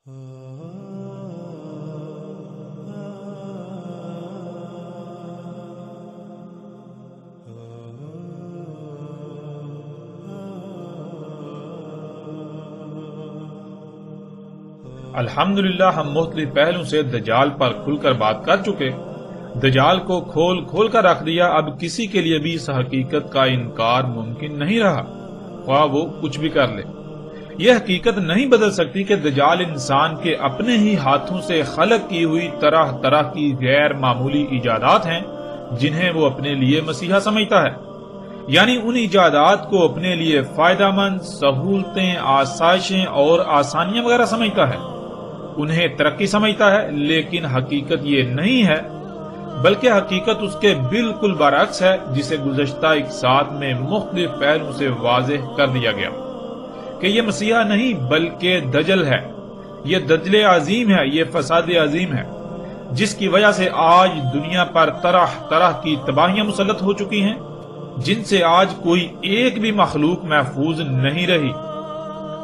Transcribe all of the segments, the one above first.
الحمدللہ ہم مختلف پہلوں سے دجال پر کھل کر بات کر چکے۔ دجال کو کھول کر رکھ دیا، اب کسی کے لیے بھی اس حقیقت کا انکار ممکن نہیں رہا، خواہ وہ کچھ بھی کر لے۔ یہ حقیقت نہیں بدل سکتی کہ دجال انسان کے اپنے ہی ہاتھوں سے خلق کی ہوئی طرح طرح کی غیر معمولی ایجادات ہیں جنہیں وہ اپنے لیے مسیحا سمجھتا ہے، یعنی ان ایجادات کو اپنے لیے فائدہ مند، سہولتیں، آسائشیں اور آسانیاں وغیرہ سمجھتا ہے، انہیں ترقی سمجھتا ہے، لیکن حقیقت یہ نہیں ہے، بلکہ حقیقت اس کے بالکل برعکس ہے، جسے گزشتہ اقساط میں مختلف پہلوں سے واضح کر دیا گیا کہ یہ مسیحا نہیں بلکہ دجل ہے، یہ دجل عظیم ہے، یہ فساد عظیم ہے، جس کی وجہ سے آج دنیا پر طرح طرح کی تباہیاں مسلط ہو چکی ہیں، جن سے آج کوئی ایک بھی مخلوق محفوظ نہیں رہی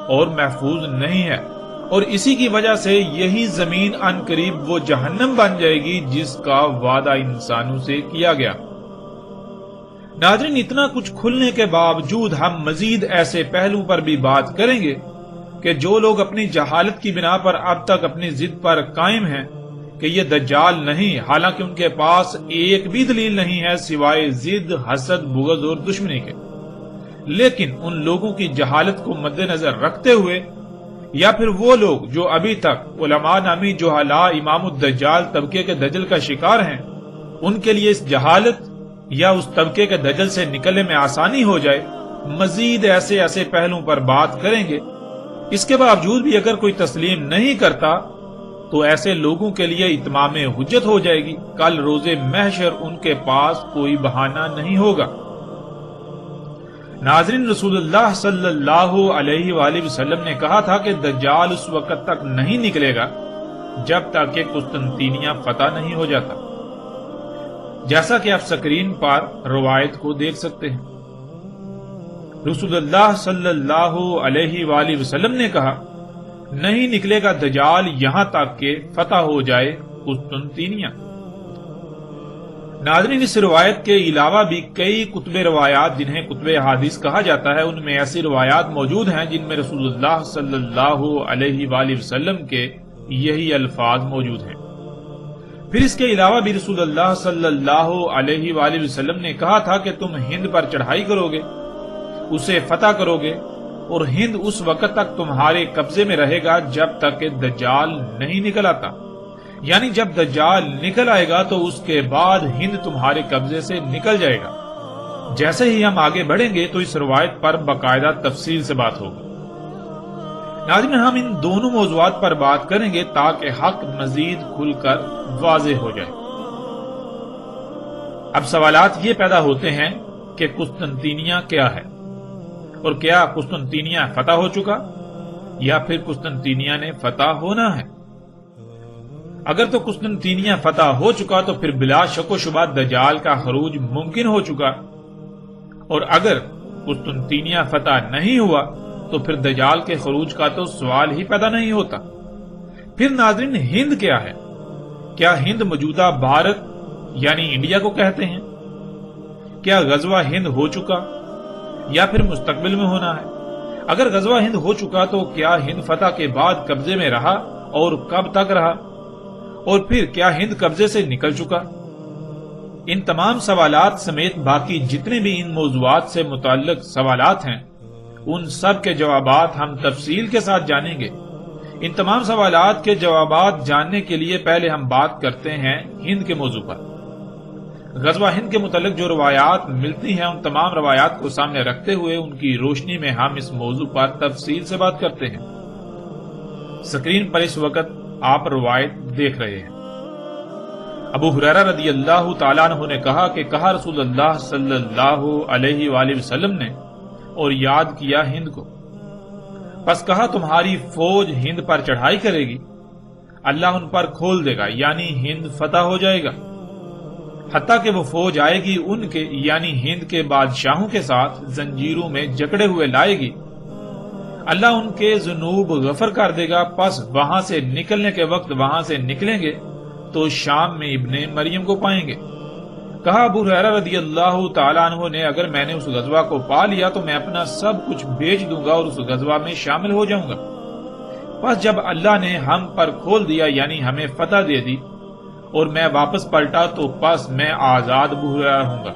اور محفوظ نہیں ہے، اور اسی کی وجہ سے یہی زمین ان قریب وہ جہنم بن جائے گی جس کا وعدہ انسانوں سے کیا گیا۔ ناظرین، اتنا کچھ کھلنے کے باوجود ہم مزید ایسے پہلو پر بھی بات کریں گے کہ جو لوگ اپنی جہالت کی بنا پر اب تک اپنی ضد پر قائم ہیں کہ یہ دجال نہیں، حالانکہ ان کے پاس ایک بھی دلیل نہیں ہے سوائے ضد، حسد، بغض اور دشمنی کے، لیکن ان لوگوں کی جہالت کو مد نظر رکھتے ہوئے، یا پھر وہ لوگ جو ابھی تک علماء نامی جہلاء امام الدجال طبقے کے دجل کا شکار ہیں، ان کے لیے اس جہالت یا اس طبقے کے دجل سے نکلنے میں آسانی ہو جائے، مزید ایسے پہلوں پر بات کریں گے۔ اس کے باوجود بھی اگر کوئی تسلیم نہیں کرتا تو ایسے لوگوں کے لیے اتمام حجت ہو جائے گی، کل روز محشر ان کے پاس کوئی بہانہ نہیں ہوگا۔ ناظرین، رسول اللہ صلی اللہ علیہ وآلہ وسلم نے کہا تھا کہ دجال اس وقت تک نہیں نکلے گا جب تک کہ قسطنطینیہ فتح نہیں ہو جاتا، جیسا کہ آپ سکرین پر روایت کو دیکھ سکتے ہیں۔ رسول اللہ صلی اللہ علیہ وآلہ وسلم نے کہا، نہیں نکلے گا دجال یہاں تک کہ فتح ہو جائے قسطنطینیہ۔ ناظرین، اس روایت کے علاوہ بھی کئی کتب روایات جنہیں کتب احادیث کہا جاتا ہے، ان میں ایسی روایات موجود ہیں جن میں رسول اللہ صلی اللہ علیہ وآلہ وسلم کے یہی الفاظ موجود ہیں۔ پھر اس کے علاوہ بھی رسول اللہ صلی اللہ علیہ وآلہ وسلم نے کہا تھا کہ تم ہند پر چڑھائی کرو گے، اسے فتح کرو گے، اور ہند اس وقت تک تمہارے قبضے میں رہے گا جب تک کہ دجال نہیں نکل آتا، یعنی جب دجال نکل آئے گا تو اس کے بعد ہند تمہارے قبضے سے نکل جائے گا۔ جیسے ہی ہم آگے بڑھیں گے تو اس روایت پر باقاعدہ تفصیل سے بات ہوگی۔ ناظرین، ہم ان دونوں موضوعات پر بات کریں گے تاکہ حق مزید کھل کر واضح ہو جائے۔ اب سوالات یہ پیدا ہوتے ہیں کہ قسطنطینیہ کیا ہے، اور کیا قسطنطینیہ فتح ہو چکا یا پھر قسطنطینیہ نے فتح ہونا ہے؟ اگر تو قسطنطینیہ فتح ہو چکا تو پھر بلا شک و شبہ دجال کا خروج ممکن ہو چکا، اور اگر قسطنطینیہ فتح نہیں ہوا تو پھر دجال کے خروج کا تو سوال ہی پیدا نہیں ہوتا۔ پھر ناظرین، ہند کیا ہے؟ کیا ہند موجودہ بھارت یعنی انڈیا کو کہتے ہیں؟ کیا غزوہ ہند ہو چکا یا پھر مستقبل میں ہونا ہے؟ اگر غزوہ ہند ہو چکا تو کیا ہند فتح کے بعد قبضے میں رہا اور کب تک رہا؟ اور پھر کیا ہند قبضے سے نکل چکا؟ ان تمام سوالات سمیت باقی جتنے بھی ان موضوعات سے متعلق سوالات ہیں، ان سب کے جوابات ہم تفصیل کے ساتھ جانیں گے۔ ان تمام سوالات کے جوابات جاننے کے لیے پہلے ہم بات کرتے ہیں ہند کے موضوع پر۔ غزوہ ہند کے متعلق جو روایات ملتی ہیں، ان تمام روایات کو سامنے رکھتے ہوئے ان کی روشنی میں ہم اس موضوع پر تفصیل سے بات کرتے ہیں۔ سکرین پر اس وقت آپ روایت دیکھ رہے ہیں۔ ابو ہریرہ رضی اللہ تعالیٰ عنہ نے کہا کہ کہا رسول اللہ صلی اللہ علیہ وآلہ وسلم نے، اور یاد کیا ہند کو، پس کہا تمہاری فوج ہند پر چڑھائی کرے گی، اللہ ان پر کھول دے گا، یعنی ہند فتح ہو جائے گا، حتیٰ کہ وہ فوج آئے گی ان کے یعنی ہند کے بادشاہوں کے ساتھ زنجیروں میں جکڑے ہوئے لائے گی، اللہ ان کے ذنوب غفر کر دے گا، پس وہاں سے نکلنے کے وقت وہاں سے نکلیں گے تو شام میں ابن مریم کو پائیں گے۔ کہا ابو ہریرہ رضی اللہ تعالیٰ عنہ نے، اگر میں نے اس غزوہ کو پا لیا تو میں اپنا سب کچھ بیچ دوں گا اور اس غزوہ میں شامل ہو جاؤں گا۔ پس جب اللہ نے ہم پر کھول دیا، یعنی ہمیں فتح دے دی، اور میں واپس پلٹا تو پس میں آزاد ابو ہریرہ ہوں گا۔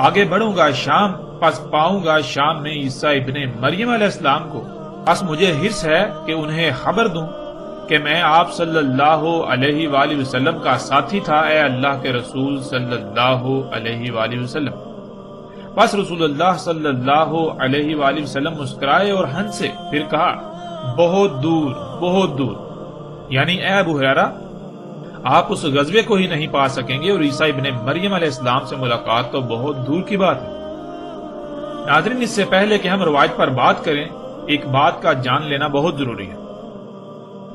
آگے بڑھوں گا شام، پس پاؤں گا شام میں عیسیٰ ابن مریم علیہ السلام کو، پس مجھے حرص ہے کہ انہیں خبر دوں کہ میں آپ صلی اللہ علیہ وآلہ وسلم کا ساتھی تھا، اے اللہ کے رسول صلی اللہ علیہ وآلہ وسلم۔ پس رسول اللہ صلی اللہ علیہ وآلہ وسلم مسکرائے اور ہنسے، پھر کہا بہت دور بہت دور، یعنی اے ابو ہریرہ آپ اس غزوے کو ہی نہیں پا سکیں گے، اور عیسیٰ ابن مریم علیہ السلام سے ملاقات تو بہت دور کی بات ہے۔ ناظرین، اس سے پہلے کہ ہم روایت پر بات کریں، ایک بات کا جان لینا بہت ضروری ہے،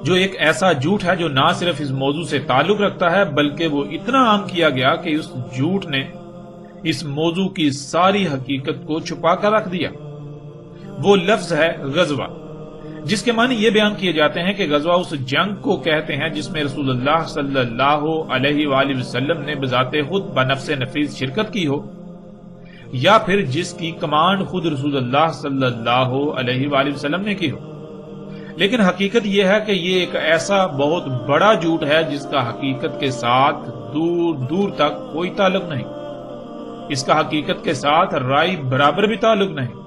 جو ایک ایسا جھوٹ ہے جو نہ صرف اس موضوع سے تعلق رکھتا ہے بلکہ وہ اتنا عام کیا گیا کہ اس جھوٹ نے اس موضوع کی ساری حقیقت کو چھپا کر رکھ دیا۔ وہ لفظ ہے غزوہ، جس کے معنی یہ بیان کیے جاتے ہیں کہ غزوہ اس جنگ کو کہتے ہیں جس میں رسول اللہ صلی اللہ علیہ وآلہ وسلم نے بذات خود بنفس نفیس شرکت کی ہو، یا پھر جس کی کمانڈ خود رسول اللہ صلی اللہ علیہ وآلہ وسلم نے کی ہو۔ لیکن حقیقت یہ ہے کہ یہ ایک ایسا بہت بڑا جھوٹ ہے جس کا حقیقت کے ساتھ دور دور تک کوئی تعلق نہیں، اس کا حقیقت کے ساتھ رائی برابر بھی تعلق نہیں۔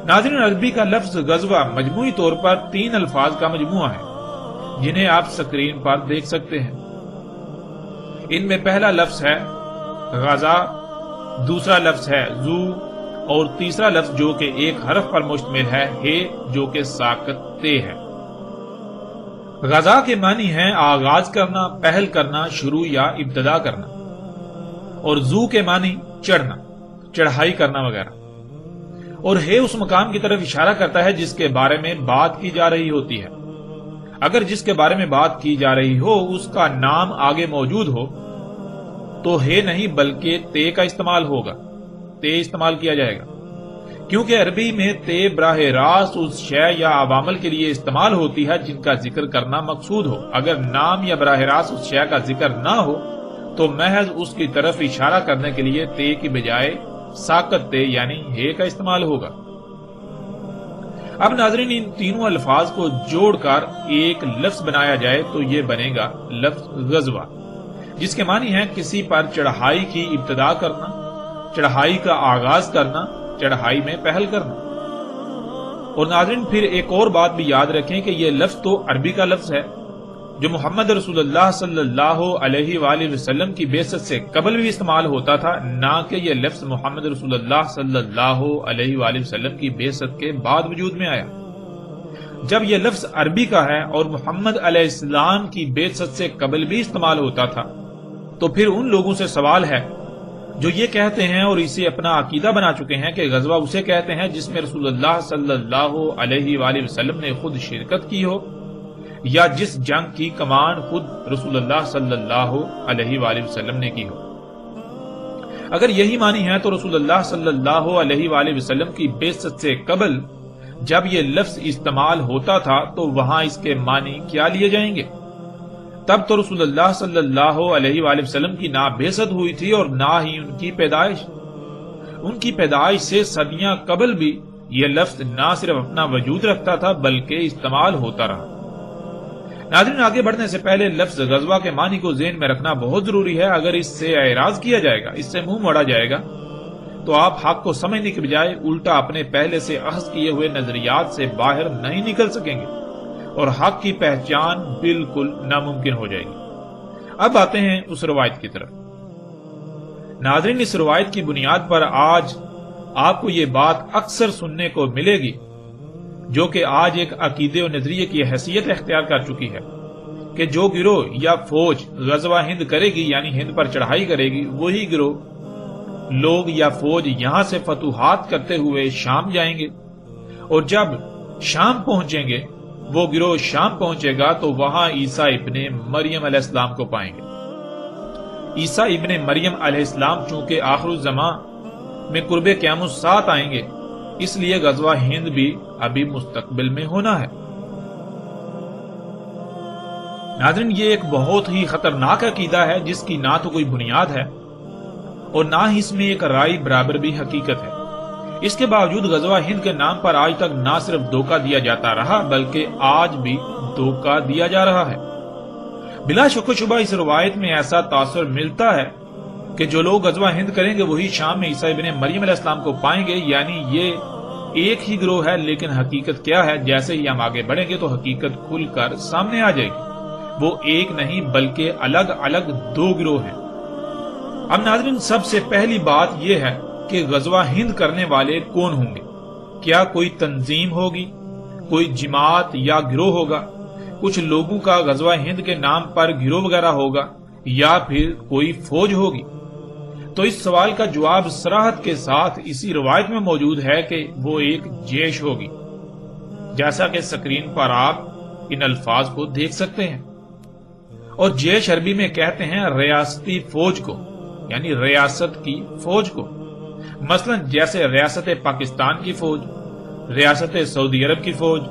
ناظرین، عربی کا لفظ غزوہ مجموعی طور پر 3 الفاظ کا مجموعہ ہے، جنہیں آپ سکرین پر دیکھ سکتے ہیں۔ ان میں پہلا لفظ ہے غزا، دوسرا لفظ ہے زو، اور تیسرا لفظ جو کہ ایک حرف پر مشتمل ہے جو کہ ساکت تے ہے۔ غزا کے معنی ہے آغاز کرنا، پہل کرنا، شروع یا ابتدا کرنا، اور زو کے معنی چڑھنا، چڑھائی کرنا وغیرہ، اور اس مقام کی طرف اشارہ کرتا ہے جس کے بارے میں بات کی جا رہی ہوتی ہے۔ اگر جس کے بارے میں بات کی جا رہی ہو اس کا نام آگے موجود ہو تو نہیں بلکہ تے کا استعمال ہوگا، تے استعمال کیا جائے گا، کیونکہ عربی میں تے براہ راست اس شے یا عوامل کے لیے استعمال ہوتی ہے جن کا ذکر کرنا مقصود ہو۔ اگر نام یا براہ راست اس شے کا ذکر نہ ہو تو محض اس کی طرف اشارہ کرنے کے لیے تے کی بجائے ساکت تے یعنی کا استعمال ہوگا۔ اب ناظرین، ان تینوں الفاظ کو جوڑ کر ایک لفظ بنایا جائے تو یہ بنے گا لفظ غزوہ، جس کے معنی ہے کسی پر چڑھائی کی ابتدا کرنا، چڑھائی کا آغاز کرنا، چڑھائی میں پہل کرنا۔ اور ناظرین، پھر ایک اور بات بھی یاد رکھیں کہ یہ لفظ تو عربی کا لفظ ہے جو محمد رسول اللہ صلی اللہ علیہ وآلہ وسلم کی بعثت سے قبل بھی استعمال ہوتا تھا، نہ کہ یہ لفظ محمد رسول اللہ صلی اللہ علیہ وآلہ وسلم کی بعثت کے بعد وجود میں آیا۔ جب یہ لفظ عربی کا ہے اور محمد علیہ السلام کی بعثت سے قبل بھی استعمال ہوتا تھا تو پھر ان لوگوں سے سوال ہے جو یہ کہتے ہیں اور اسے اپنا عقیدہ بنا چکے ہیں کہ غزوہ اسے کہتے ہیں جس میں رسول اللہ صلی اللہ علیہ وآلہ وسلم نے خود شرکت کی ہو، یا جس جنگ کی کمانڈ خود رسول اللہ صلی اللہ علیہ وآلہ وسلم نے کی ہو۔ اگر یہی معنی ہے تو رسول اللہ صلی اللہ علیہ وآلہ وسلم کی بعثت سے قبل جب یہ لفظ استعمال ہوتا تھا تو وہاں اس کے معنی کیا لیے جائیں گے؟ تب تو رسول اللہ صلی اللہ علیہ وآلہ وسلم کی نہ بعثت ہوئی تھی اور نہ ہی ان کی پیدائش۔ ان کی پیدائش سے صدیاں قبل بھی یہ لفظ نہ صرف اپنا وجود رکھتا تھا بلکہ استعمال ہوتا رہا۔ ناظرین، آگے بڑھنے سے پہلے لفظ غزوہ کے معنی کو ذہن میں رکھنا بہت ضروری ہے۔ اگر اس سے اعراض کیا جائے گا، اس سے منہ موڑا جائے گا تو آپ حق کو سمجھنے کے بجائے الٹا اپنے پہلے سے اخذ کیے ہوئے نظریات سے باہر نہیں نکل سکیں گے اور حق کی پہچان بالکل ناممکن ہو جائے گی۔ اب آتے ہیں اس روایت کی طرف۔ ناظرین، اس روایت کی بنیاد پر آج آپ کو یہ بات اکثر سننے کو ملے گی جو کہ آج ایک عقیدے و نظریے کی حیثیت اختیار کر چکی ہے کہ جو گروہ یا فوج غزوہ ہند کرے گی یعنی ہند پر چڑھائی کرے گی، وہی گروہ لوگ یا فوج یہاں سے فتوحات کرتے ہوئے شام جائیں گے، اور جب شام پہنچیں گے، وہ گروہ شام پہنچے گا تو وہاں عیسیٰ ابن مریم علیہ السلام کو پائیں گے۔ عیسیٰ ابن مریم علیہ السلام چونکہ آخر الزمان میں قرب قیام الساعت آئیں گے اس لیے غزوہ ہند بھی ابھی مستقبل میں ہونا ہے۔ ناظرین، یہ ایک بہت ہی خطرناک عقیدہ ہے جس کی نہ تو کوئی بنیاد ہے اور نہ ہی اس میں ایک رائے برابر بھی حقیقت ہے۔ اس کے باوجود غزوہ ہند کے نام پر آج تک نہ صرف دھوکہ دیا جاتا رہا بلکہ آج بھی دھوکہ دیا جا رہا ہے۔ بلا شک و شبہ اس روایت میں ایسا تاثر ملتا ہے کہ جو لوگ غزوہ ہند کریں گے وہی شام میں عیسیٰ ابن مریم علیہ السلام کو پائیں گے، یعنی یہ ایک ہی گروہ ہے، لیکن حقیقت کیا ہے؟ جیسے ہی ہم آگے بڑھیں گے تو حقیقت کھل کر سامنے آ جائے گی۔ وہ ایک نہیں بلکہ الگ الگ دو گروہ ہیں۔ اب ناظرین، سب سے پہلی بات یہ ہے کہ غزوہ ہند کرنے والے کون ہوں گے؟ کیا کوئی تنظیم ہوگی، کوئی جماعت یا گروہ ہوگا، کچھ لوگوں کا غزوہ ہند کے نام پر گروہ وغیرہ ہوگا، یا پھر کوئی فوج ہوگی؟ تو اس سوال کا جواب صراحت کے ساتھ اسی روایت میں موجود ہے کہ وہ ایک جیش ہوگی، جیسا کہ سکرین پر آپ ان الفاظ کو دیکھ سکتے ہیں۔ اور جیش عربی میں کہتے ہیں ریاستی فوج کو، یعنی ریاست کی فوج کو، مثلا جیسے ریاست پاکستان کی فوج، ریاست سعودی عرب کی فوج،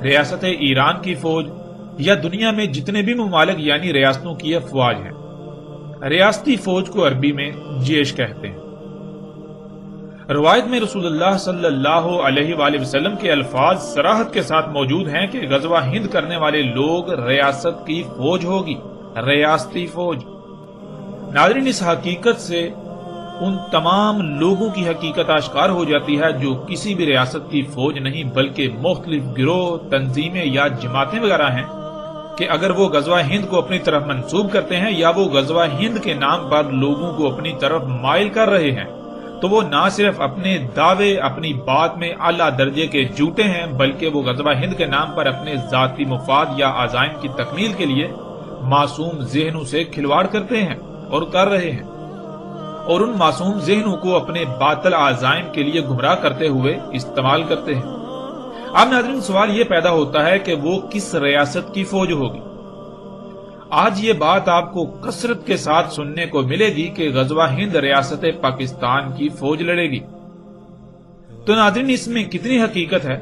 ریاست ایران کی فوج، یا دنیا میں جتنے بھی ممالک یعنی ریاستوں کی افواج ہیں۔ ریاستی فوج کو عربی میں جیش کہتے ہیں۔ روایت میں رسول اللہ صلی اللہ علیہ وآلہ وسلم کے الفاظ صراحت کے ساتھ موجود ہیں کہ غزوہ ہند کرنے والے لوگ ریاست کی فوج ہوگی، ریاستی فوج۔ ناظرین، اس حقیقت سے ان تمام لوگوں کی حقیقت آشکار ہو جاتی ہے جو کسی بھی ریاست کی فوج نہیں بلکہ مختلف گروہ، تنظیمیں یا جماعتیں وغیرہ ہیں، کہ اگر وہ غزوہ ہند کو اپنی طرف منسوب کرتے ہیں یا وہ غزوہ ہند کے نام پر لوگوں کو اپنی طرف مائل کر رہے ہیں تو وہ نہ صرف اپنے دعوے، اپنی بات میں اعلیٰ درجے کے جھوٹے ہیں بلکہ وہ غزوہ ہند کے نام پر اپنے ذاتی مفاد یا عزائم کی تکمیل کے لیے معصوم ذہنوں سے کھلواڑ کرتے ہیں اور کر رہے ہیں، اور ان معصوم ذہنوں کو اپنے باطل عزائم کے لیے گمراہ کرتے ہوئے استعمال کرتے ہیں۔ اب ناظرین، سوال یہ پیدا ہوتا ہے کہ وہ کس ریاست کی فوج ہوگی؟ آج یہ بات آپ کو کثرت کے ساتھ سننے کو ملے گی کہ غزوہ ہند ریاست پاکستان کی فوج لڑے گی۔ تو ناظرین، اس میں کتنی حقیقت ہے؟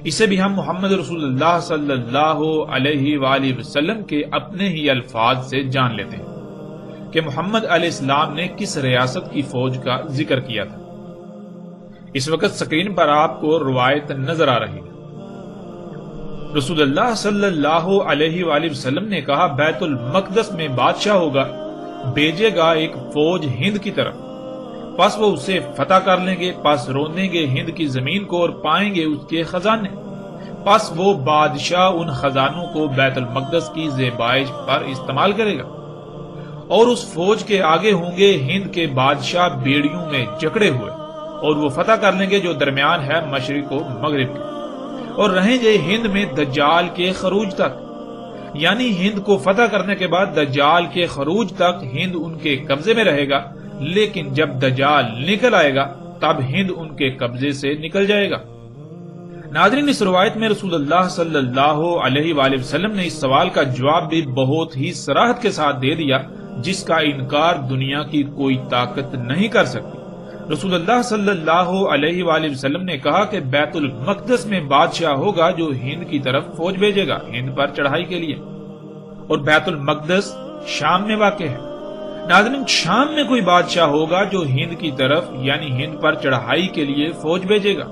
اسے بھی ہم محمد رسول اللہ صلی اللہ علیہ وآلہ وسلم کے اپنے ہی الفاظ سے جان لیتے ہیں کہ محمد علیہ السلام نے کس ریاست کی فوج کا ذکر کیا تھا۔ اس وقت سکرین پر آپ کو روایت نظر آ رہی ہے۔ رسول اللہ صلی اللہ علیہ وآلہ وسلم نے کہا، بیت المقدس میں بادشاہ ہوگا، بھیجے گا ایک فوج ہند کی طرف، پس وہ اسے فتح کر لیں گے، پس روندیں گے ہند کی زمین کو اور پائیں گے اس کے خزانے، پس وہ بادشاہ ان خزانوں کو بیت المقدس کی زیبائش پر استعمال کرے گا، اور اس فوج کے آگے ہوں گے ہند کے بادشاہ بیڑیوں میں جکڑے ہوئے، اور وہ فتح کر لیں گے جو درمیان ہے مشرق و مغرب کے، اور رہیں گے ہند میں دجال کے خروج تک، یعنی ہند کو فتح کرنے کے بعد دجال کے خروج تک ہند ان کے قبضے میں رہے گا، لیکن جب دجال نکل آئے گا تب ہند ان کے قبضے سے نکل جائے گا۔ ناظرین، اس روایت میں رسول اللہ صلی اللہ علیہ وآلہ وسلم نے اس سوال کا جواب بھی بہت ہی صراحت کے ساتھ دے دیا جس کا انکار دنیا کی کوئی طاقت نہیں کر سکتی۔ رسول اللہ صلی اللہ علیہ وآلہ وسلم نے کہا کہ بیت المقدس میں بادشاہ ہوگا جو ہند کی طرف فوج بھیجے گا ہند پر چڑھائی کے لیے، اور بیت المقدس شام میں واقع ہے۔ ناظرین، شام میں کوئی بادشاہ ہوگا جو ہند کی طرف یعنی ہند پر چڑھائی کے لیے فوج بھیجے گا۔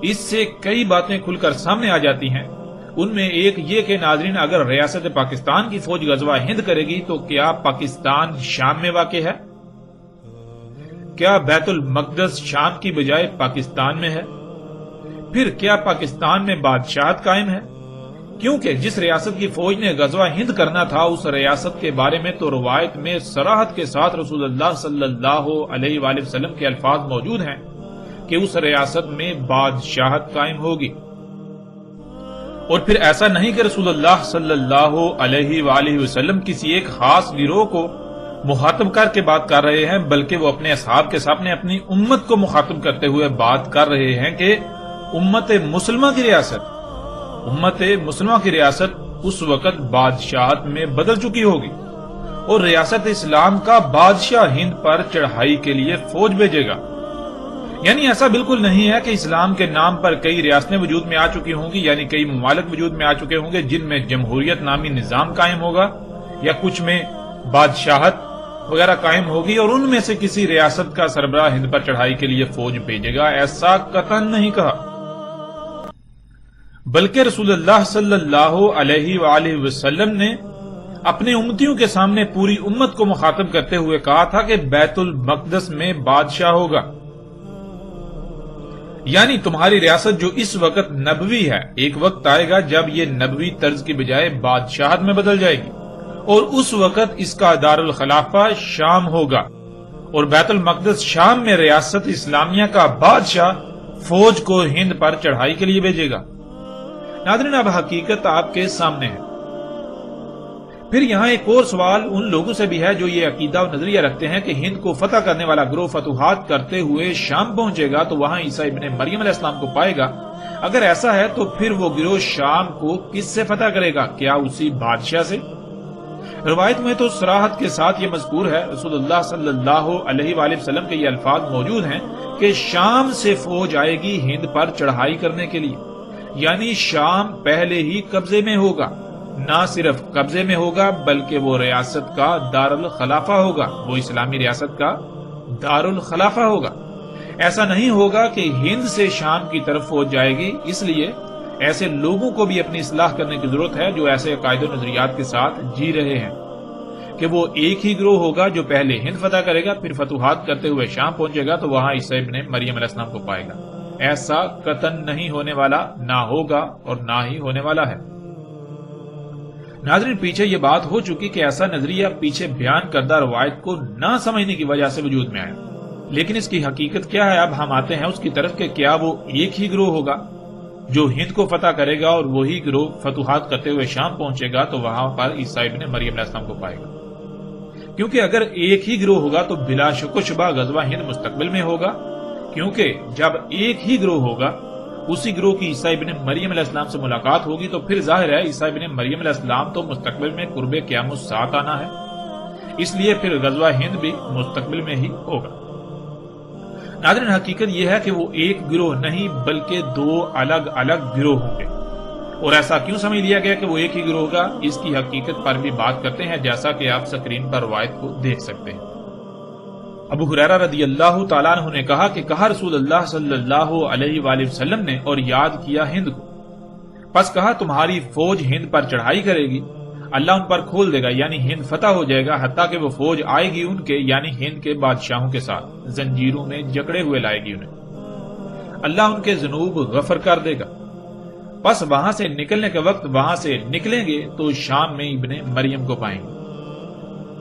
اس سے کئی باتیں کھل کر سامنے آ جاتی ہیں۔ ان میں ایک یہ کہ ناظرین، اگر ریاست پاکستان کی فوج غزوہ ہند کرے گی تو کیا پاکستان شام میں واقع ہے؟ کیا بیت المقدس شام کی بجائے پاکستان میں ہے؟ پھر کیا پاکستان میں بادشاہت قائم ہے؟ کیونکہ جس ریاست کی فوج نے غزوہ ہند کرنا تھا اس ریاست کے بارے میں تو روایت میں صراحت کے ساتھ رسول اللہ صلی اللہ علیہ وآلہ وسلم کے الفاظ موجود ہیں کہ اس ریاست میں بادشاہت قائم ہوگی۔ اور پھر ایسا نہیں کہ رسول اللہ صلی اللہ علیہ وآلہ وسلم کسی ایک خاص گروہ کو مخاطب کر کے بات کر رہے ہیں، بلکہ وہ اپنے اصحاب کے سامنے اپنی امت کو مخاطب کرتے ہوئے بات کر رہے ہیں کہ امت مسلمہ کی ریاست اس وقت بادشاہت میں بدل چکی ہوگی اور ریاست اسلام کا بادشاہ ہند پر چڑھائی کے لیے فوج بھیجے گا۔ یعنی ایسا بالکل نہیں ہے کہ اسلام کے نام پر کئی ریاستیں وجود میں آ چکی ہوں گی، یعنی کئی ممالک وجود میں آ چکے ہوں گے جن میں جمہوریت نامی نظام قائم ہوگا یا کچھ میں بادشاہت وغیرہ قائم ہوگی اور ان میں سے کسی ریاست کا سربراہ ہند پر چڑھائی کے لیے فوج بھیجے گا، ایسا قطعاً نہیں کہا۔ بلکہ رسول اللہ صلی اللہ علیہ وآلہ وسلم نے اپنے امتیوں کے سامنے پوری امت کو مخاطب کرتے ہوئے کہا تھا کہ بیت المقدس میں بادشاہ ہوگا، یعنی تمہاری ریاست جو اس وقت نبوی ہے، ایک وقت آئے گا جب یہ نبوی طرز کی بجائے بادشاہت میں بدل جائے گی، اور اس وقت اس کا دارالخلافہ شام ہوگا، اور بیت المقدس شام میں ریاست اسلامیہ کا بادشاہ فوج کو ہند پر چڑھائی کے لیے بھیجے گا۔ ناظرین، اب حقیقت آپ کے سامنے ہے۔ پھر یہاں ایک اور سوال ان لوگوں سے بھی ہے جو یہ عقیدہ و نظریہ رکھتے ہیں کہ ہند کو فتح کرنے والا گروہ فتوحات کرتے ہوئے شام پہنچے گا تو وہاں عیسیٰ ابن مریم علیہ السلام کو پائے گا۔ اگر ایسا ہے تو پھر وہ گروہ شام کو کس سے فتح کرے گا؟ کیا اسی بادشاہ سے؟ روایت میں تو صراحت کے ساتھ یہ مذکور ہے، رسول اللہ صلی اللہ علیہ وآلہ وسلم کے یہ الفاظ موجود ہیں کہ شام سے فوج آئے گی ہند پر چڑھائی کرنے کے لیے، یعنی شام پہلے ہی قبضے میں ہوگا، نہ صرف قبضے میں ہوگا بلکہ وہ ریاست کا دارالخلافہ ہوگا، وہ اسلامی ریاست کا دارالخلافہ ہوگا۔ ایسا نہیں ہوگا کہ ہند سے شام کی طرف فوج جائے گی، اس لیے ایسے لوگوں کو بھی اپنی اصلاح کرنے کی ضرورت ہے جو ایسے عقائد و نظریات کے ساتھ جی رہے ہیں کہ وہ ایک ہی گروہ ہوگا جو پہلے ہند فتح کرے گا، پھر فتوحات کرتے ہوئے شام پہنچے گا تو وہاں عیسیٰ ابن مریم علیہ السلام کو پائے گا۔ ایسا قطعاً نہیں ہونے والا، نہ ہوگا اور نہ ہی ہونے والا ہے۔ ناظرین، پیچھے یہ بات ہو چکی کہ ایسا نظریہ پیچھے بیان کردہ روایت کو نہ سمجھنے کی وجہ سے وجود میں آیا، لیکن اس کی حقیقت کیا ہے؟ اب ہم آتے ہیں اس کی طرف کہ کیا وہ ایک ہی گروہ ہوگا جو ہند کو فتح کرے گا اور وہی گروہ فتوحات کرتے ہوئے شام پہنچے گا تو وہاں پر عیسیٰ ابن مریم علیہ السلام کو پائے گا؟ کیونکہ اگر ایک ہی گروہ ہوگا تو بلا شک و شبہ غزوہ ہند مستقبل میں ہوگا، کیونکہ جب ایک ہی گروہ ہوگا، اسی گروہ کی عیسیٰ ابن مریم علیہ السلام سے ملاقات ہوگی تو پھر ظاہر ہے عیسیٰ ابن مریم علیہ السلام تو مستقبل میں قرب قیام الساعۃ آنا ہے، اس لیے پھر غزوہ ہند بھی مستقبل میں ہی ہوگا۔ ناظرین، حقیقت یہ ہے کہ وہ ایک گروہ نہیں بلکہ دو الگ الگ گروہ ہوں گے، اور ایسا کیوں سمجھ لیا گیا کہ وہ ایک ہی گروہ ہوگا؟ اس کی حقیقت پر بھی بات کرتے ہیں، جیسا کہ آپ سکرین پر روایت کو دیکھ سکتے ہیں۔ ابو ہریرہ رضی اللہ تعالیٰ عنہ نے کہا کہ کہا رسول اللہ صلی اللہ علیہ وآلہ وسلم نے اور یاد کیا ہند کو، پس کہا تمہاری فوج ہند پر چڑھائی کرے گی، اللہ ان پر کھول دے گا، یعنی ہند فتح ہو جائے گا، حتیٰ کہ وہ فوج آئے گی ان کے یعنی ہند کے بادشاہوں کے ساتھ، زنجیروں میں جکڑے ہوئے لائے گی انہیں، اللہ ان کے ذنوب غفر کر دے گا، پس وہاں سے نکلنے کے وقت وہاں سے نکلیں گے تو شام میں ابن مریم کو پائیں گے۔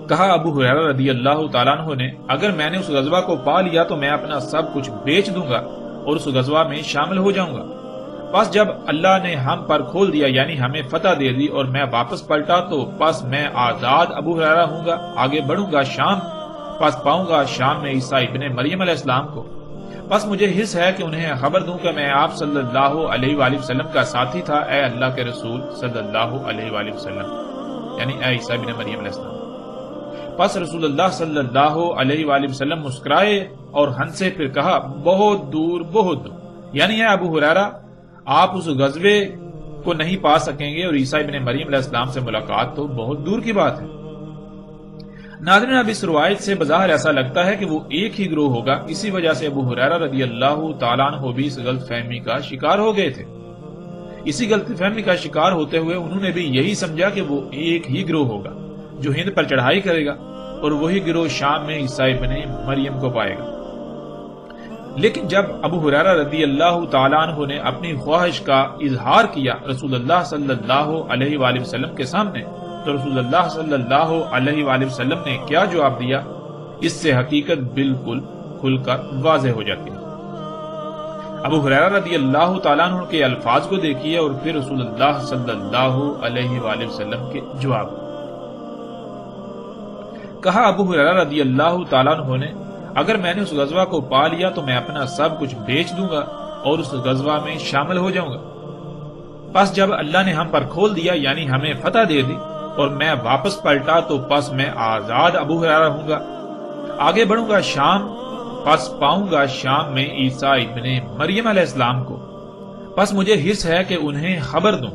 کہا ابو ہریرہ رضی اللہ تعالیٰ عنہ نے اگر میں نے اس غزوہ کو پا لیا تو میں اپنا سب کچھ بیچ دوں گا اور اس غزوہ میں شامل ہو جاؤں گا، پس جب اللہ نے ہم پر کھول دیا یعنی ہمیں فتح دے دی اور میں واپس پلٹا تو پس میں آزاد ابو ہریرہ ہوں گا، آگے بڑھوں گا شام، پس پاؤں گا شام میں عیسیٰ ابن مریم علیہ السلام کو، پس مجھے حس ہے کہ انہیں خبر دوں کہ میں آپ صلی اللہ علیہ وآلہ وسلم کا ساتھی تھا، اے اللہ کے رسول صلی اللہ علیہ وآلہ وسلم، یعنی اے عیسیٰ ابن مریم علیہ السلام۔ پس رسول اللہ صلی اللہ علیہ وآلہ وسلم مسکرائے اور ہنسے، پھر کہا بہت دور بہت دور، یعنی اے ابو ہریرہ آپ اس غزوے کو نہیں پا سکیں گے اور عیسیٰ ابن مریم علیہ السلام سے ملاقات تو بہت دور کی بات ہے۔ ناظرین، اب اس روایت سے بظاہر ایسا لگتا ہے کہ وہ ایک ہی گروہ ہوگا، اسی وجہ سے ابو ہریرہ رضی اللہ تعالیٰ عنہ بھی اس غلط فہمی کا شکار ہو گئے تھے۔ اسی غلط فہمی کا شکار ہوتے ہوئے انہوں نے بھی یہی سمجھا کہ وہ ایک ہی گروہ ہوگا جو ہند پر چڑھائی کرے گا اور وہی گروہ شام میں عیسیٰ ابن مریم کو پائے گا۔ لیکن جب ابو ہریرہ رضی اللہ تعالیٰ عنہ نے اپنی خواہش کا اظہار کیا رسول اللہ صلی اللہ علیہ وآلہ وسلم کے سامنے تو رسول اللہ صلی اللہ علیہ وآلہ وسلم نے کیا جواب دیا، اس سے حقیقت بالکل کھل کر واضح ہو جاتی ہے۔ ابو ہریرہ رضی اللہ تعالیٰ عنہ کے الفاظ کو دیکھیے اور پھر رسول اللہ صلی اللہ علیہ وآلہ وسلم کے جواب۔ کہا ابو ہریرہ رضی اللہ تعالیٰ عنہ نے اگر میں نے اس غزوہ کو پا لیا تو میں اپنا سب کچھ بیچ دوں گا اور اس غزوہ میں شامل ہو جاؤں گا، پس جب اللہ نے ہم پر کھول دیا یعنی ہمیں فتح دے دی اور میں واپس پلٹا تو پس میں آزاد ابو ہریرہ ہوں گا، آگے بڑھوں گا شام، پس پاؤں گا شام میں عیسیٰ ابن مریم علیہ السلام کو، پس مجھے حرص ہے کہ انہیں خبر دوں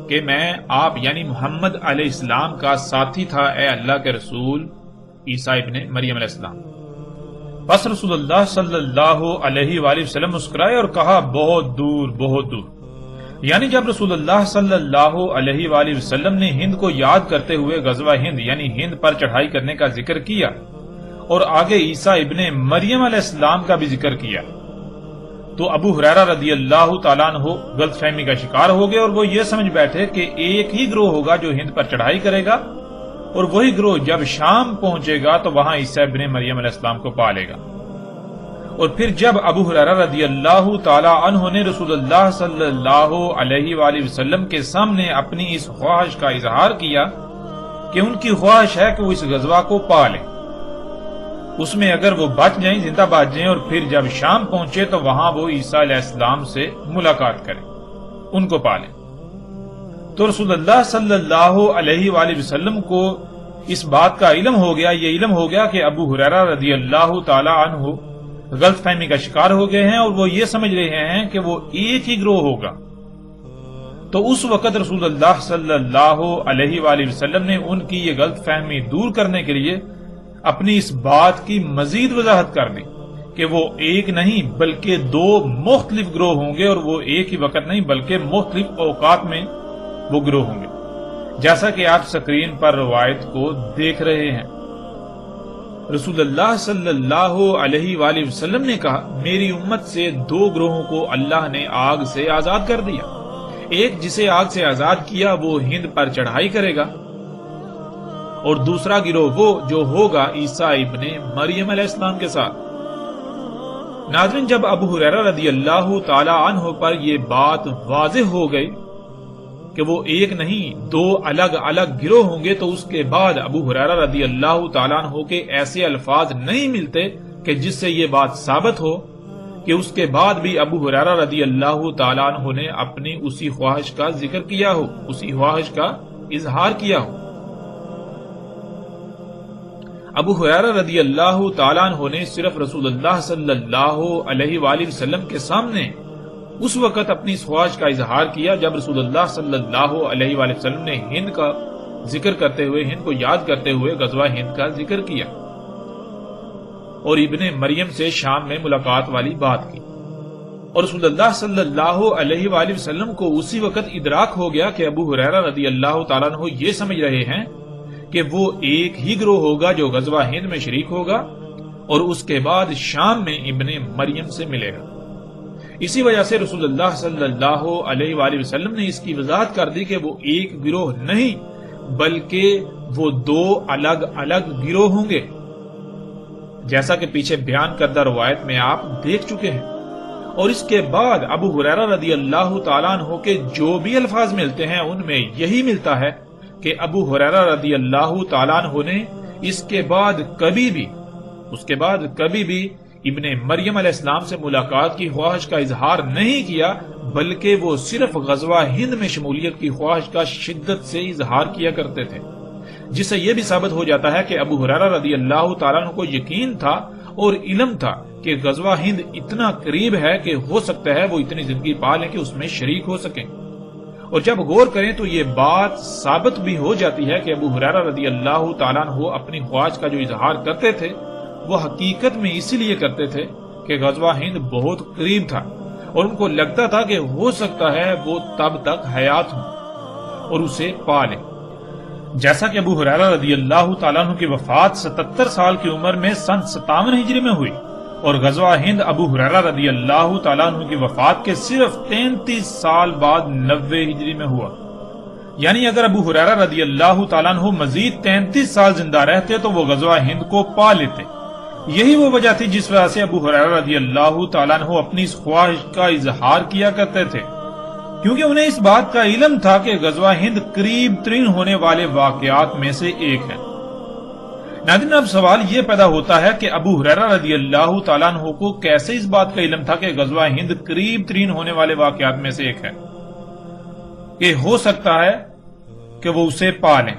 کہ میں آپ یعنی محمد علیہ السلام کا ساتھی تھا، اے اللہ کے رسول عیسیٰ ابن مریم علیہ السلام۔ پس رسول اللہ صلی اللہ علیہ وآلہ وسلم مسکرائے اور کہا بہت دور بہت دور، یعنی جب رسول اللہ صلی اللہ علیہ وآلہ وسلم نے ہند کو یاد کرتے ہوئے غزوہ ہند یعنی ہند پر چڑھائی کرنے کا ذکر کیا اور آگے عیسیٰ ابن مریم علیہ السلام کا بھی ذکر کیا تو ابو ہریرہ رضی اللہ تعالیٰ عنہ غلط فہمی کا شکار ہو گئے اور وہ یہ سمجھ بیٹھے کہ ایک ہی گروہ ہوگا جو ہند پر چڑھائی کرے گا اور وہی گروہ جب شام پہنچے گا تو وہاں عیسیٰ ابن مریم علیہ السلام کو پالے گا۔ اور پھر جب ابو ہریرہ رضی اللہ تعالی عنہ نے رسول اللہ صلی اللہ علیہ وآلہ وسلم کے سامنے اپنی اس خواہش کا اظہار کیا کہ ان کی خواہش ہے کہ وہ اس غزوہ کو پالیں، اس میں اگر وہ بچ جائیں زندہ بچ جائیں اور پھر جب شام پہنچے تو وہاں وہ عیسیٰ علیہ السلام سے ملاقات کریں، ان کو پالیں۔ تو رسول اللہ صلی اللہ علیہ وآلہ وسلم کو اس بات کا علم ہو گیا، یہ علم ہو گیا کہ ابو ہریرہ رضی اللہ تعالی عنہ غلط فہمی کا شکار ہو گئے ہیں اور وہ یہ سمجھ رہے ہیں کہ وہ ایک ہی گروہ ہوگا۔ تو اس وقت رسول اللہ صلی اللہ علیہ وآلہ وسلم نے ان کی یہ غلط فہمی دور کرنے کے لیے اپنی اس بات کی مزید وضاحت کر دی کہ وہ ایک نہیں بلکہ دو مختلف گروہ ہوں گے، اور وہ ایک ہی وقت نہیں بلکہ مختلف اوقات میں وہ گروہ ہوں گے، جیسا کہ آپ سکرین پر روایت کو دیکھ رہے ہیں۔ رسول اللہ صلی اللہ علیہ وآلہ وسلم نے کہا میری امت سے دو گروہوں کو اللہ نے آگ سے آزاد کر دیا، ایک جسے آگ سے آزاد کیا وہ ہند پر چڑھائی کرے گا، اور دوسرا گروہ وہ جو ہوگا عیسیٰ ابن مریم علیہ السلام کے ساتھ۔ ناظرین، جب ابو ہریرہ رضی اللہ تعالی عنہ پر یہ بات واضح ہو گئی کہ وہ ایک نہیں دو الگ الگ گروہ ہوں گے تو اس کے بعد ابو ہریرہ رضی اللہ تعالیٰ عنہ کے ایسے الفاظ نہیں ملتے کہ جس سے یہ بات ثابت ہو کہ اس کے بعد بھی ابو ہریرہ رضی اللہ تعالیٰ عنہ نے اپنی اسی خواہش کا ذکر کیا ہو، اسی خواہش کا اظہار کیا ہو۔ ابو ہریرہ رضی اللہ تعالیٰ عنہ نے صرف رسول اللہ صلی اللہ علیہ وآلہ وسلم کے سامنے اس وقت اپنی اس خواہش کا اظہار کیا جب رسول اللہ صلی اللہ علیہ وآلہ وسلم نے ہند کا ذکر کرتے ہوئے، ہند کو یاد کرتے ہوئے غزوہ ہند کا ذکر کیا اور ابن مریم سے شام میں ملاقات والی بات کی، اور رسول اللہ صلی اللہ علیہ وآلہ وسلم کو اسی وقت ادراک ہو گیا کہ ابو ہریرہ رضی اللہ تعالیٰ عنہ یہ سمجھ رہے ہیں کہ وہ ایک ہی گروہ ہوگا جو غزوہ ہند میں شریک ہوگا اور اس کے بعد شام میں ابن مریم سے ملے گا۔ اسی وجہ سے رسول اللہ صلی اللہ علیہ وآلہ وسلم نے اس کی وضاحت کر دی کہ وہ ایک گروہ نہیں بلکہ وہ دو الگ الگ گروہ ہوں گے، جیسا کہ پیچھے بیان کردہ روایت میں آپ دیکھ چکے ہیں۔ اور اس کے بعد ابو ہریرہ رضی اللہ تعالیٰ عنہ کے جو بھی الفاظ ملتے ہیں ان میں یہی ملتا ہے کہ ابو ہریرہ رضی اللہ تعالیٰ عنہ نے اس کے بعد کبھی بھی ابن مریم علیہ السلام سے ملاقات کی خواہش کا اظہار نہیں کیا، بلکہ وہ صرف غزوہ ہند میں شمولیت کی خواہش کا شدت سے اظہار کیا کرتے تھے، جس سے یہ بھی ثابت ہو جاتا ہے کہ ابو ہریرہ رضی اللہ تعالیٰ عنہ کو یقین تھا اور علم تھا کہ غزوہ ہند اتنا قریب ہے کہ ہو سکتا ہے وہ اتنی زندگی پا لیں کہ اس میں شریک ہو سکیں۔ اور جب غور کریں تو یہ بات ثابت بھی ہو جاتی ہے کہ ابو ہریرہ رضی اللہ تعالیٰ عنہ اپنی خواہش کا جو اظہار کرتے تھے وہ حقیقت میں اسی لیے کرتے تھے کہ غزوہ ہند بہت قریب تھا اور ان کو لگتا تھا کہ ہو سکتا ہے وہ تب تک حیات ہوں اور اسے پا لیں۔ جیسا کہ ابو ہریرہ رضی اللہ تعالیٰ عنہ کی وفات 77 سال کی عمر میں سن 57 ہجری میں ہوئی اور غزوہ ہند ابو ہریرہ رضی اللہ تعالیٰ عنہ کی وفات کے صرف 33 سال بعد 90 ہجری میں ہوا، یعنی اگر ابو ہریرہ رضی اللہ تعالیٰ عنہ مزید 33 سال زندہ رہتے تو وہ غزوہ ہند کو پا لیتے۔ یہی وہ وجہ تھی جس وجہ سے ابو ہریرہ رضی اللہ تعالیٰ عنہ اپنی اس خواہش کا اظہار کیا کرتے تھے، کیونکہ انہیں اس بات کا علم تھا کہ غزوہ ہند قریب ترین ہونے والے واقعات میں سے ایک ہے۔ ناظرین، اب سوال یہ پیدا ہوتا ہے کہ ابو ہریرہ رضی اللہ تعالیٰ عنہ کو کیسے اس بات کا علم تھا کہ غزوہ ہند قریب ترین ہونے والے واقعات میں سے ایک ہے، کہ ہو سکتا ہے کہ وہ اسے پا لیں؟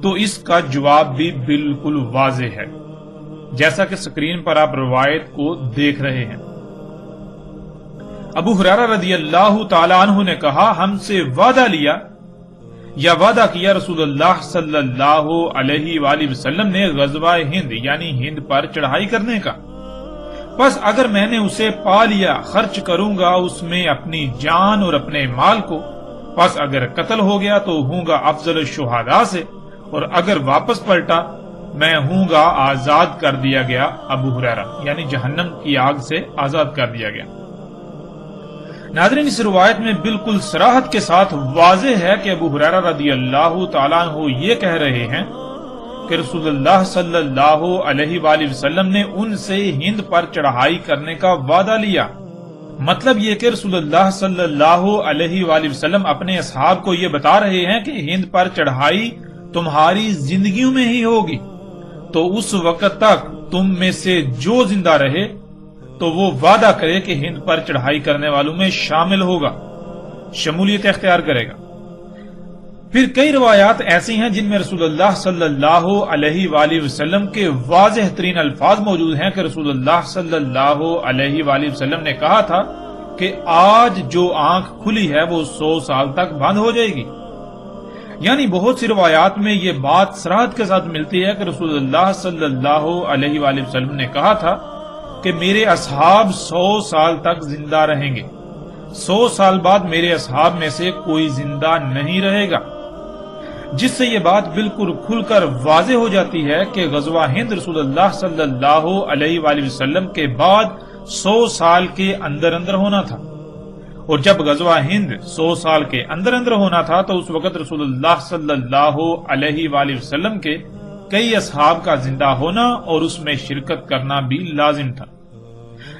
تو اس کا جواب بھی بالکل واضح ہے۔ جیسا کہ سکرین پر آپ روایت کو دیکھ رہے ہیں۔ ابو ہریرہ رضی اللہ تعالی عنہ نے کہا ہم سے وعدہ لیا یا وعدہ کیا رسول اللہ صلی اللہ علیہ وآلہ وسلم نے غزوہ ہند یعنی ہند پر چڑھائی کرنے کا، بس اگر میں نے اسے پا لیا خرچ کروں گا اس میں اپنی جان اور اپنے مال کو، بس اگر قتل ہو گیا تو ہوں گا افضل الشہداء سے، اور اگر واپس پلٹا میں ہوں گا آزاد کر دیا گیا ابو ہریرہ یعنی جہنم کی آگ سے آزاد کر دیا گیا۔ ناظرین، اس روایت میں بالکل صراحت کے ساتھ واضح ہے کہ ابو ہریرہ رضی اللہ تعالیٰ عنہ یہ کہہ رہے ہیں کہ رسول اللہ صلی اللہ علیہ وآلہ وسلم نے ان سے ہند پر چڑھائی کرنے کا وعدہ لیا۔ مطلب یہ کہ رسول اللہ صلی اللہ علیہ وآلہ وسلم اپنے اصحاب کو یہ بتا رہے ہیں کہ ہند پر چڑھائی تمہاری زندگیوں میں ہی ہوگی، تو اس وقت تک تم میں سے جو زندہ رہے تو وہ وعدہ کرے کہ ہند پر چڑھائی کرنے والوں میں شامل ہوگا، شمولیت اختیار کرے گا۔ پھر کئی روایات ایسی ہیں جن میں رسول اللہ صلی اللہ علیہ وآلہ وسلم کے واضح ترین الفاظ موجود ہیں کہ رسول اللہ صلی اللہ علیہ وآلہ وسلم نے کہا تھا کہ آج جو آنکھ کھلی ہے وہ 100 سال تک بند ہو جائے گی۔ یعنی بہت سی روایات میں یہ بات صراحت کے ساتھ ملتی ہے کہ رسول اللہ صلی اللہ علیہ وآلہ وسلم نے کہا تھا کہ میرے اصحاب 100 سال تک زندہ رہیں گے، 100 سال بعد میرے اصحاب میں سے کوئی زندہ نہیں رہے گا، جس سے یہ بات بالکل کھل کر واضح ہو جاتی ہے کہ غزوہ ہند رسول اللہ صلی اللہ علیہ وآلہ وسلم کے بعد 100 سال کے اندر اندر ہونا تھا، اور جب غزوہ ہند 100 سال کے اندر اندر ہونا تھا تو اس وقت رسول اللہ صلی اللہ علیہ وآلہ وسلم کے کئی اصحاب کا زندہ ہونا اور اس میں شرکت کرنا بھی لازم تھا۔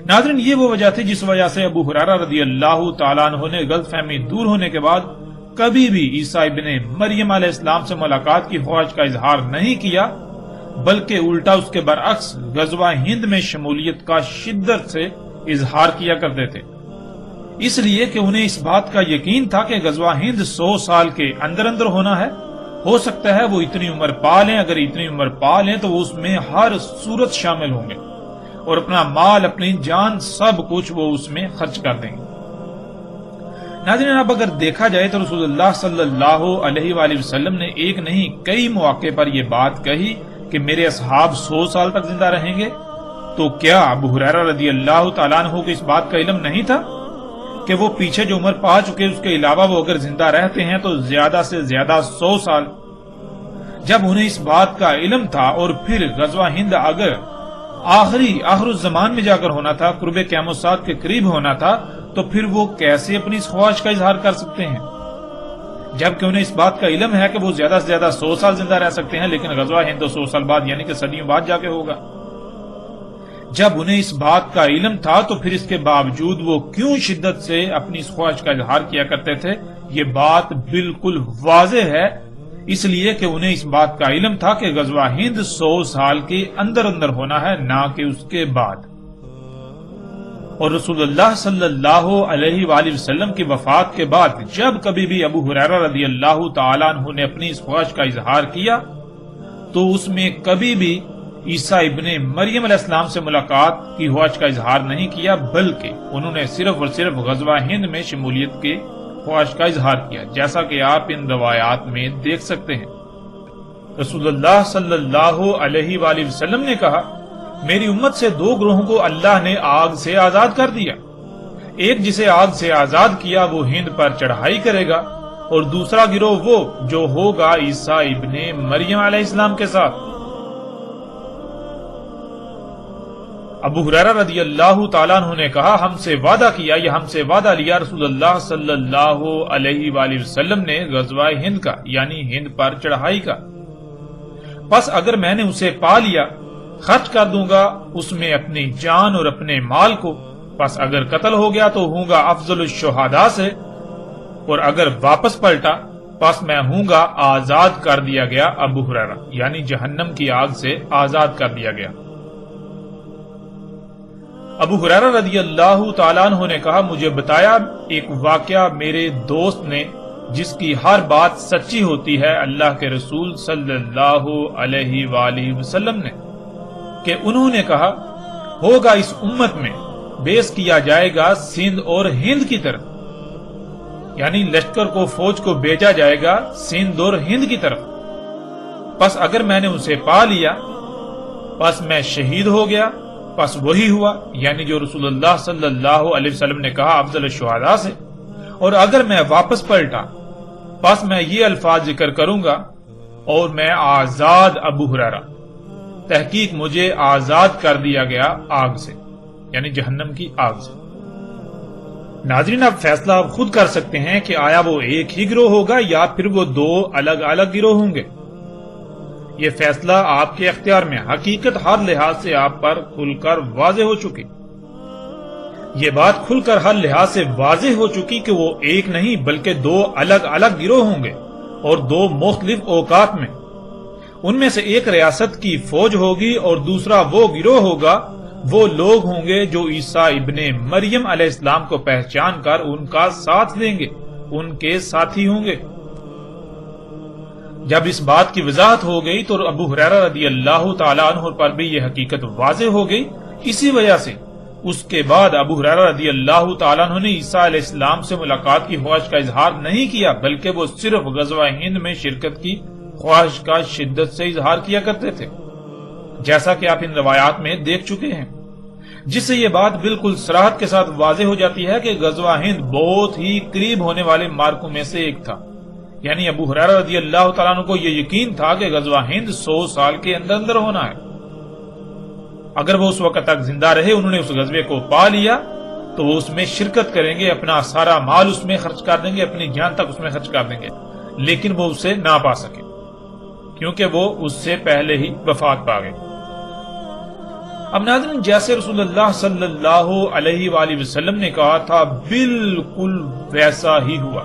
ناظرین، یہ وہ وجہ تھی جس وجہ سے ابو ہریرہ رضی اللہ تعالیٰ عنہ نے غلط فہمی دور ہونے کے بعد کبھی بھی عیسیٰ ابن مریم علیہ السلام سے ملاقات کی خواہش کا اظہار نہیں کیا، بلکہ الٹا اس کے برعکس غزوہ ہند میں شمولیت کا شدت سے اظہار کیا کرتے تھے، اس لیے کہ انہیں اس بات کا یقین تھا کہ غزوہ ہند 100 سال کے اندر اندر ہونا ہے، ہو سکتا ہے وہ اتنی عمر پا لیں، اگر اتنی عمر پا لیں تو وہ اس میں ہر صورت شامل ہوں گے اور اپنا مال اپنی جان سب کچھ وہ اس میں خرچ کر دیں گے۔ ناظرین، اب اگر دیکھا جائے تو رسول اللہ صلی اللہ علیہ وآلہ وسلم نے ایک نہیں کئی مواقع پر یہ بات کہی کہ میرے اصحاب 100 سال تک زندہ رہیں گے، تو کیا ابو ہریرہ رضی اللہ تعالیٰ عنہ کو اس بات کا علم نہیں تھا کہ وہ پیچھے جو عمر پا چکے اس کے علاوہ وہ اگر زندہ رہتے ہیں تو زیادہ سے زیادہ 100 سال؟ جب انہیں اس بات کا علم تھا اور پھر غزوہ ہند اگر آخر الزمان میں جا کر ہونا تھا، قرب قیام الساعۃ کے قریب ہونا تھا، تو پھر وہ کیسے اپنی اس خواہش کا اظہار کر سکتے ہیں؟ جبکہ انہیں اس بات کا علم ہے کہ وہ زیادہ سے زیادہ 100 سال زندہ رہ سکتے ہیں، لیکن غزوہ ہند 100 سال بعد یعنی کہ صدیوں بعد جا کے ہوگا۔ جب انہیں اس بات کا علم تھا تو پھر اس کے باوجود وہ کیوں شدت سے اپنی اس خواہش کا اظہار کیا کرتے تھے؟ یہ بات بالکل واضح ہے، اس لیے کہ انہیں اس بات کا علم تھا کہ غزوہ ہند 100 سال کے اندر اندر ہونا ہے، نہ کہ اس کے بعد۔ اور رسول اللہ صلی اللہ علیہ وآلہ وسلم کی وفات کے بعد جب کبھی بھی ابو ہریرہ رضی اللہ تعالیٰ عنہ نے اپنی اس خواہش کا اظہار کیا تو اس میں کبھی بھی عیسیٰ ابن مریم علیہ السلام سے ملاقات کی خواہش کا اظہار نہیں کیا، بلکہ انہوں نے صرف اور صرف غزوہ ہند میں شمولیت کے خواہش کا اظہار کیا، جیسا کہ آپ ان روایات میں دیکھ سکتے ہیں۔ رسول اللہ صلی اللہ علیہ وآلہ وسلم نے کہا، میری امت سے 2 گروہوں کو اللہ نے آگ سے آزاد کر دیا، ایک جسے آگ سے آزاد کیا وہ ہند پر چڑھائی کرے گا، اور دوسرا گروہ وہ جو ہوگا عیسیٰ ابن مریم علیہ السلام کے ساتھ۔ ابو ہریرہ رضی اللہ تعالیٰ عنہ نے کہا، ہم سے وعدہ کیا یا ہم سے وعدہ لیا رسول اللہ صلی اللہ علیہ وآلہ وسلم نے غزوہ ہند کا یعنی ہند پر چڑھائی کا، پس اگر میں نے اسے پا لیا خرچ کر دوں گا اس میں اپنی جان اور اپنے مال کو، پس اگر قتل ہو گیا تو ہوں گا افضل الشہداء سے، اور اگر واپس پلٹا پس میں ہوں گا آزاد کر دیا گیا ابو ہریرہ یعنی جہنم کی آگ سے آزاد کر دیا گیا۔ ابو ہریرہ رضی اللہ تعالیٰ عنہ نے کہا، مجھے بتایا ایک واقعہ میرے دوست نے جس کی ہر بات سچی ہوتی ہے اللہ کے رسول صلی اللہ علیہ وآلہ وسلم نے۔ کہ انہوں نے کہا ہوگا اس امت میں بیس کیا جائے گا سندھ اور ہند کی طرف، یعنی لشکر کو فوج کو بھیجا جائے گا سندھ اور ہند کی طرف، پس اگر میں نے اسے پا لیا پس میں شہید ہو گیا، پس وہی ہوا یعنی جو رسول اللہ صلی اللہ علیہ وسلم نے کہا افضل الشہداء سے، اور اگر میں واپس پلٹا پس میں یہ الفاظ ذکر کروں گا اور میں آزاد ابو ہریرہ، تحقیق مجھے آزاد کر دیا گیا آگ سے، یعنی جہنم کی آگ سے۔ ناظرین اب فیصلہ آپ خود کر سکتے ہیں کہ آیا وہ ایک ہی گروہ ہوگا یا پھر وہ دو الگ الگ گروہ ہوں گے۔ یہ فیصلہ آپ کے اختیار میں، حقیقت ہر لحاظ سے آپ پر کھل کر واضح ہو چکی، یہ بات کھل کر ہر لحاظ سے واضح ہو چکی کہ وہ ایک نہیں بلکہ دو الگ الگ گروہ ہوں گے اور دو مختلف اوقات میں۔ ان میں سے ایک ریاست کی فوج ہوگی اور دوسرا وہ گروہ ہوگا، وہ لوگ ہوں گے جو عیسیٰ ابن مریم علیہ السلام کو پہچان کر ان کا ساتھ دیں گے، ان کے ساتھی ہوں گے۔ جب اس بات کی وضاحت ہو گئی تو ابو ہریرہ رضی اللہ تعالیٰ عنہ پر بھی یہ حقیقت واضح ہو گئی۔ اسی وجہ سے اس کے بعد ابو ہریرہ رضی اللہ تعالیٰ عنہ نے عیسیٰ علیہ السلام سے ملاقات کی خواہش کا اظہار نہیں کیا، بلکہ وہ صرف غزوہ ہند میں شرکت کی خواہش کا شدت سے اظہار کیا کرتے تھے، جیسا کہ آپ ان روایات میں دیکھ چکے ہیں، جس سے یہ بات بالکل صراحت کے ساتھ واضح ہو جاتی ہے کہ غزوہ ہند بہت ہی قریب ہونے والے مارکوں میں سے ایک تھا، یعنی ابو ہریرہ رضی اللہ تعالیٰ عنہ کو یہ یقین تھا کہ غزوہ ہند 100 سال کے اندر اندر ہونا ہے۔ اگر وہ اس وقت تک زندہ رہے، انہوں نے اس غزوے کو پا لیا تو وہ اس میں شرکت کریں گے، اپنا سارا مال اس میں خرچ کر دیں گے، اپنی جان تک اس میں خرچ کر دیں گے، لیکن وہ اسے نہ پا سکے کیونکہ وہ اس سے پہلے ہی وفات پا گئے۔ اب ناظرین جیسے رسول اللہ صلی اللہ علیہ وآلہ وسلم نے کہا تھا بالکل ویسا ہی ہوا۔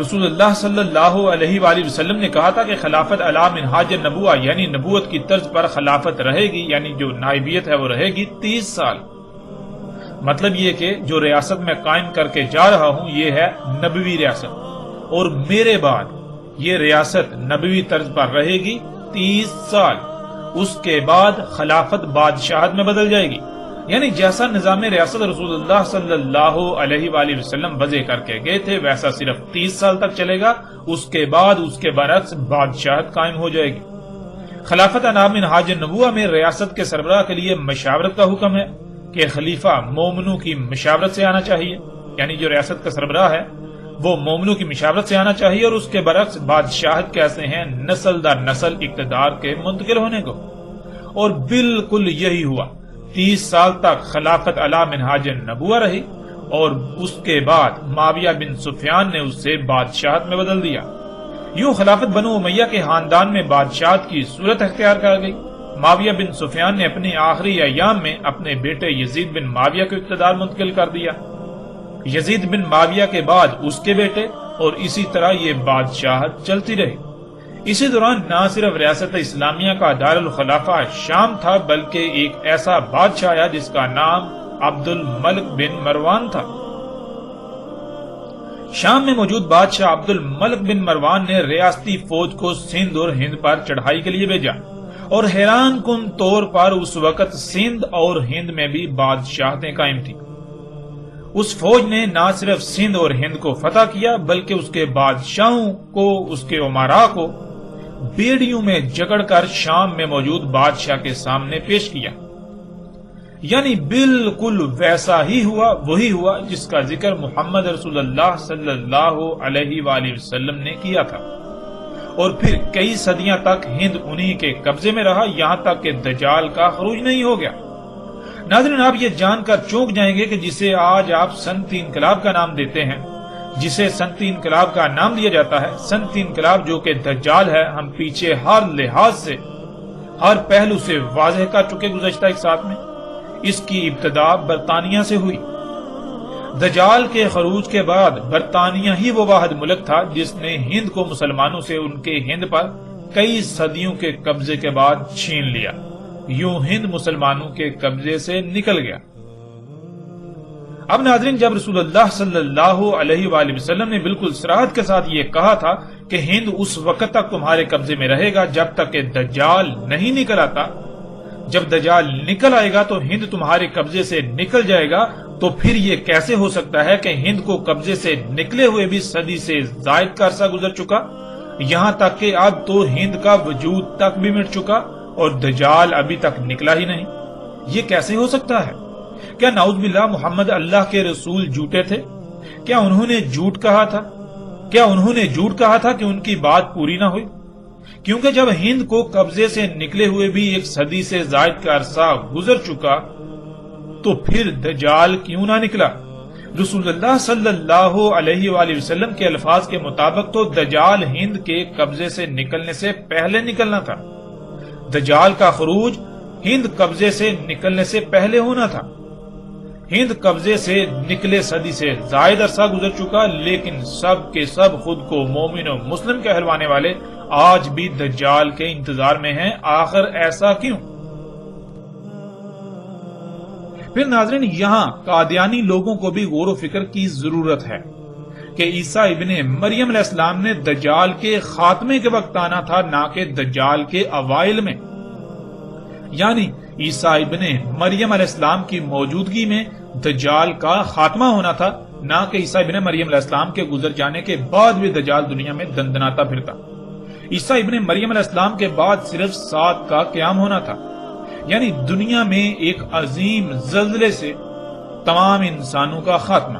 رسول اللہ صلی اللہ علیہ وآلہ وسلم نے کہا تھا کہ خلافت علی منہاج النبوہ یعنی نبوت کی طرز پر خلافت رہے گی، یعنی جو نائبیت ہے وہ رہے گی 30 سال۔ مطلب یہ کہ جو ریاست میں قائم کر کے جا رہا ہوں یہ ہے نبوی ریاست، اور میرے بعد یہ ریاست نبوی طرز پر رہے گی 30 سال، اس کے بعد خلافت بادشاہت میں بدل جائے گی، یعنی جیسا نظام ریاست رسول اللہ صلی اللہ علیہ وآلہ وسلم وضع کر کے گئے تھے ویسا صرف 30 سال تک چلے گا، اس کے بعد اس کے برعکس بادشاہت قائم ہو جائے گی۔ خلافت علی منہاج النبوہ میں ریاست کے سربراہ کے لیے مشاورت کا حکم ہے کہ خلیفہ مومنوں کی مشاورت سے آنا چاہیے، یعنی جو ریاست کا سربراہ ہے وہ مومنوں کی مشاورت سے آنا چاہیے، اور اس کے برعکس بادشاہت کہتے ہیں نسل در نسل اقتدار کے منتقل ہونے کو، اور بالکل یہی ہوا۔ 30 سال تک خلافت علی منہاج النبوہ رہی اور اس کے بعد معاویہ بن سفیان نے اس سے بادشاہت میں بدل دیا۔ یوں خلافت بنو امیہ کے خاندان میں بادشاہت کی صورت اختیار کر گئی۔ معاویہ بن سفیان نے اپنی آخری ایام میں اپنے بیٹے یزید بن معاویہ کو اقتدار منتقل کر دیا، یزید بن معاویہ کے بعد اس کے بیٹے، اور اسی طرح یہ بادشاہت چلتی رہی۔ اسی دوران نہ صرف ریاست اسلامیہ کا دارالخلافہ شام تھا بلکہ ایک ایسا بادشاہ آیا جس کا نام عبد الملک بن مروان تھا۔ شام میں موجود بادشاہ عبد الملک بن مروان نے ریاستی فوج کو سندھ اور ہند پر چڑھائی کے لیے بھیجا، اور حیران کن طور پر اس وقت سندھ اور ہند میں بھی بادشاہتیں قائم تھیں۔ اس فوج نے نہ صرف سندھ اور ہند کو فتح کیا بلکہ اس کے بادشاہوں کو، اس کے امراء کو بیڑیوں میں جکڑ کر شام میں موجود بادشاہ کے سامنے پیش کیا، یعنی بالکل ویسا ہی ہوا، وہی ہوا جس کا ذکر محمد رسول اللہ صلی اللہ علیہ وآلہ وسلم نے کیا تھا، اور پھر کئی صدیاں تک ہند انہی کے قبضے میں رہا یہاں تک کہ دجال کا خروج نہیں ہو گیا۔ ناظرین آپ یہ جان کر چونک جائیں گے کہ جسے آج آپ صنعتی انقلاب کا نام دیتے ہیں، جسے صنعتی انقلاب کا نام دیا جاتا ہے، صنعتی انقلاب جو کہ دجال ہے، ہم پیچھے ہر لحاظ سے، ہر پہلو سے واضح کر چکے گزشتہ ایک ساتھ میں۔ اس کی ابتدا برطانیہ سے ہوئی۔ دجال کے خروج کے بعد برطانیہ ہی وہ واحد ملک تھا جس نے ہند کو مسلمانوں سے ان کے ہند پر کئی صدیوں کے قبضے کے بعد چھین لیا، یوں ہند مسلمانوں کے قبضے سے نکل گیا۔ اب ناظرین، جب رسول اللہ صلی اللہ علیہ وآلہ وسلم نے بالکل صراحت کے ساتھ یہ کہا تھا کہ ہند اس وقت تک تمہارے قبضے میں رہے گا جب تک کہ دجال نہیں نکل آتا، جب دجال نکل آئے گا تو ہند تمہارے قبضے سے نکل جائے گا، تو پھر یہ کیسے ہو سکتا ہے کہ ہند کو قبضے سے نکلے ہوئے بھی صدی سے زائد کا عرصہ گزر چکا، یہاں تک کہ اب تو ہند کا وجود تک بھی مٹ چکا اور دجال ابھی تک نکلا ہی نہیں؟ یہ کیسے ہو سکتا ہے؟ کیا نعوذ باللہ محمد اللہ کے رسول جھوٹے تھے؟ کیا انہوں نے جھوٹ کہا تھا؟ کیا انہوں نے جھوٹ کہا تھا کہ ان کی بات پوری نہ ہوئی؟ کیونکہ جب ہند کو قبضے سے نکلے ہوئے بھی ایک صدی سے زائد کا عرصہ گزر چکا تو پھر دجال کیوں نہ نکلا؟ رسول اللہ صلی اللہ علیہ وآلہ وسلم کے الفاظ کے مطابق تو دجال ہند کے قبضے سے نکلنے سے پہلے نکلنا تھا، دجال کا خروج ہند قبضے سے نکلنے سے پہلے ہونا تھا۔ ہند قبضے سے نکلے صدی سے زائد عرصہ گزر چکا، لیکن سب کے سب خود کو مومن و مسلم کہلوانے والے آج بھی دجال کے انتظار میں ہیں۔ آخر ایسا کیوں؟ پھر ناظرین، یہاں قادیانی لوگوں کو بھی غور و فکر کی ضرورت ہے کہ عیسیٰ ابن مریم علیہ السلام نے دجال کے خاتمے کے وقت آنا تھا، نہ کہ دجال کے اوائل میں، یعنی عیسیٰ ابن مریم علیہ السلام کی موجودگی میں دجال کا خاتمہ ہونا تھا، نہ کہ عیسیٰ ابن مریم علیہ السلام کے گزر جانے کے بعد بھی دجال دنیا میں دندناتا پھرتا۔ عیسیٰ ابن مریم علیہ السلام کے بعد صرف 7 کا قیام ہونا تھا، یعنی دنیا میں ایک عظیم زلزلے سے تمام انسانوں کا خاتمہ،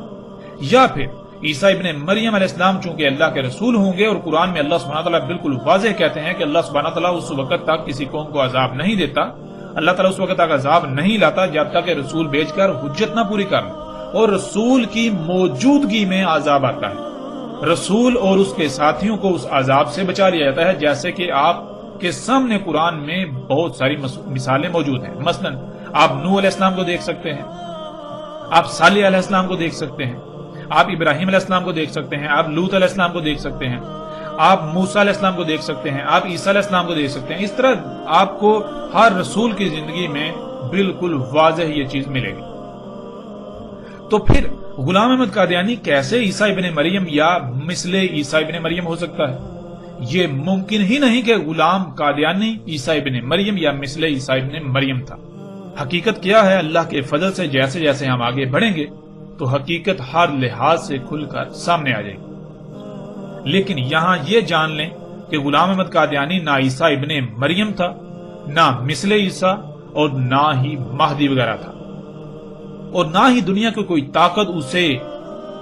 یا پھر عیسیٰ ابن مریم علیہ السلام چونکہ اللہ کے رسول ہوں گے، اور قرآن میں اللہ سبحانہ تعالیٰ بالکل واضح کہتے ہیں کہ اللہ سبحانہ تعالیٰ اس وقت تک کسی قوم کو عذاب نہیں دیتا، اللہ تعالیٰ اس وقت تک عذاب نہیں لاتا جب تک کہ رسول بھیج کر حجت نہ پوری کرنا، اور رسول کی موجودگی میں عذاب آتا ہے، رسول اور اس کے ساتھیوں کو اس عذاب سے بچا لیا جاتا ہے، جیسے کہ آپ کے سامنے قرآن میں بہت ساری مثالیں موجود ہیں۔ مثلا آپ نوح علیہ السلام کو دیکھ سکتے ہیں، آپ صالح علیہ السلام کو دیکھ سکتے ہیں، آپ ابراہیم علیہ السلام کو دیکھ سکتے ہیں، آپ لوط علیہ السلام کو دیکھ سکتے ہیں، آپ موسیٰ علیہ السلام کو دیکھ سکتے ہیں، آپ عیسیٰ علیہ السلام کو دیکھ سکتے ہیں۔ اس طرح آپ کو ہر رسول کی زندگی میں بالکل واضح یہ چیز ملے گی۔ تو پھر غلام احمد قادیانی کیسے عیسیٰ ابن مریم یا مثل عیسیٰ ابن مریم ہو سکتا ہے؟ یہ ممکن ہی نہیں کہ غلام قادیانی عیسیٰ ابن مریم یا مثل عیسیٰ ابن مریم تھا۔ حقیقت کیا ہے؟ اللہ کے فضل سے جیسے جیسے ہم آگے بڑھیں گے تو حقیقت ہر لحاظ سے کھل کر سامنے آ جائے گی، لیکن یہاں یہ جان لیں کہ غلام احمد قادیانی نہ عیسیٰ ابن مریم تھا، نہ مثل عیسیٰ، اور نہ ہی مہدی وغیرہ تھا، اور نہ ہی دنیا کی کوئی طاقت اسے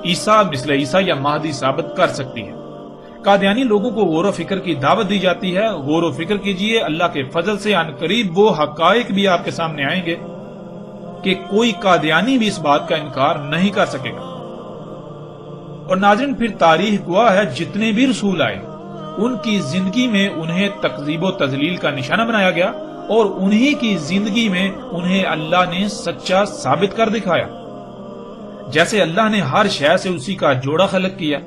عیسیٰ، مثل عیسیٰ یا مہدی ثابت کر سکتی ہے۔ قادیانی لوگوں کو غور و فکر کی دعوت دی جاتی ہے، غور و فکر کیجئے، اللہ کے فضل سے عن قریب وہ حقائق بھی آپ کے سامنے آئیں گے کہ کوئی قادیانی بھی اس بات کا انکار نہیں کر سکے گا۔ اور ناظرین، پھر تاریخ گواہ ہے جتنے بھی رسول آئے ان کی زندگی میں انہیں تکذیب و تضلیل کا نشانہ بنایا گیا، اور انہی کی زندگی میں انہیں اللہ نے سچا ثابت کر دکھایا۔ جیسے اللہ نے ہر شے سے اسی کا جوڑا خلق کیا،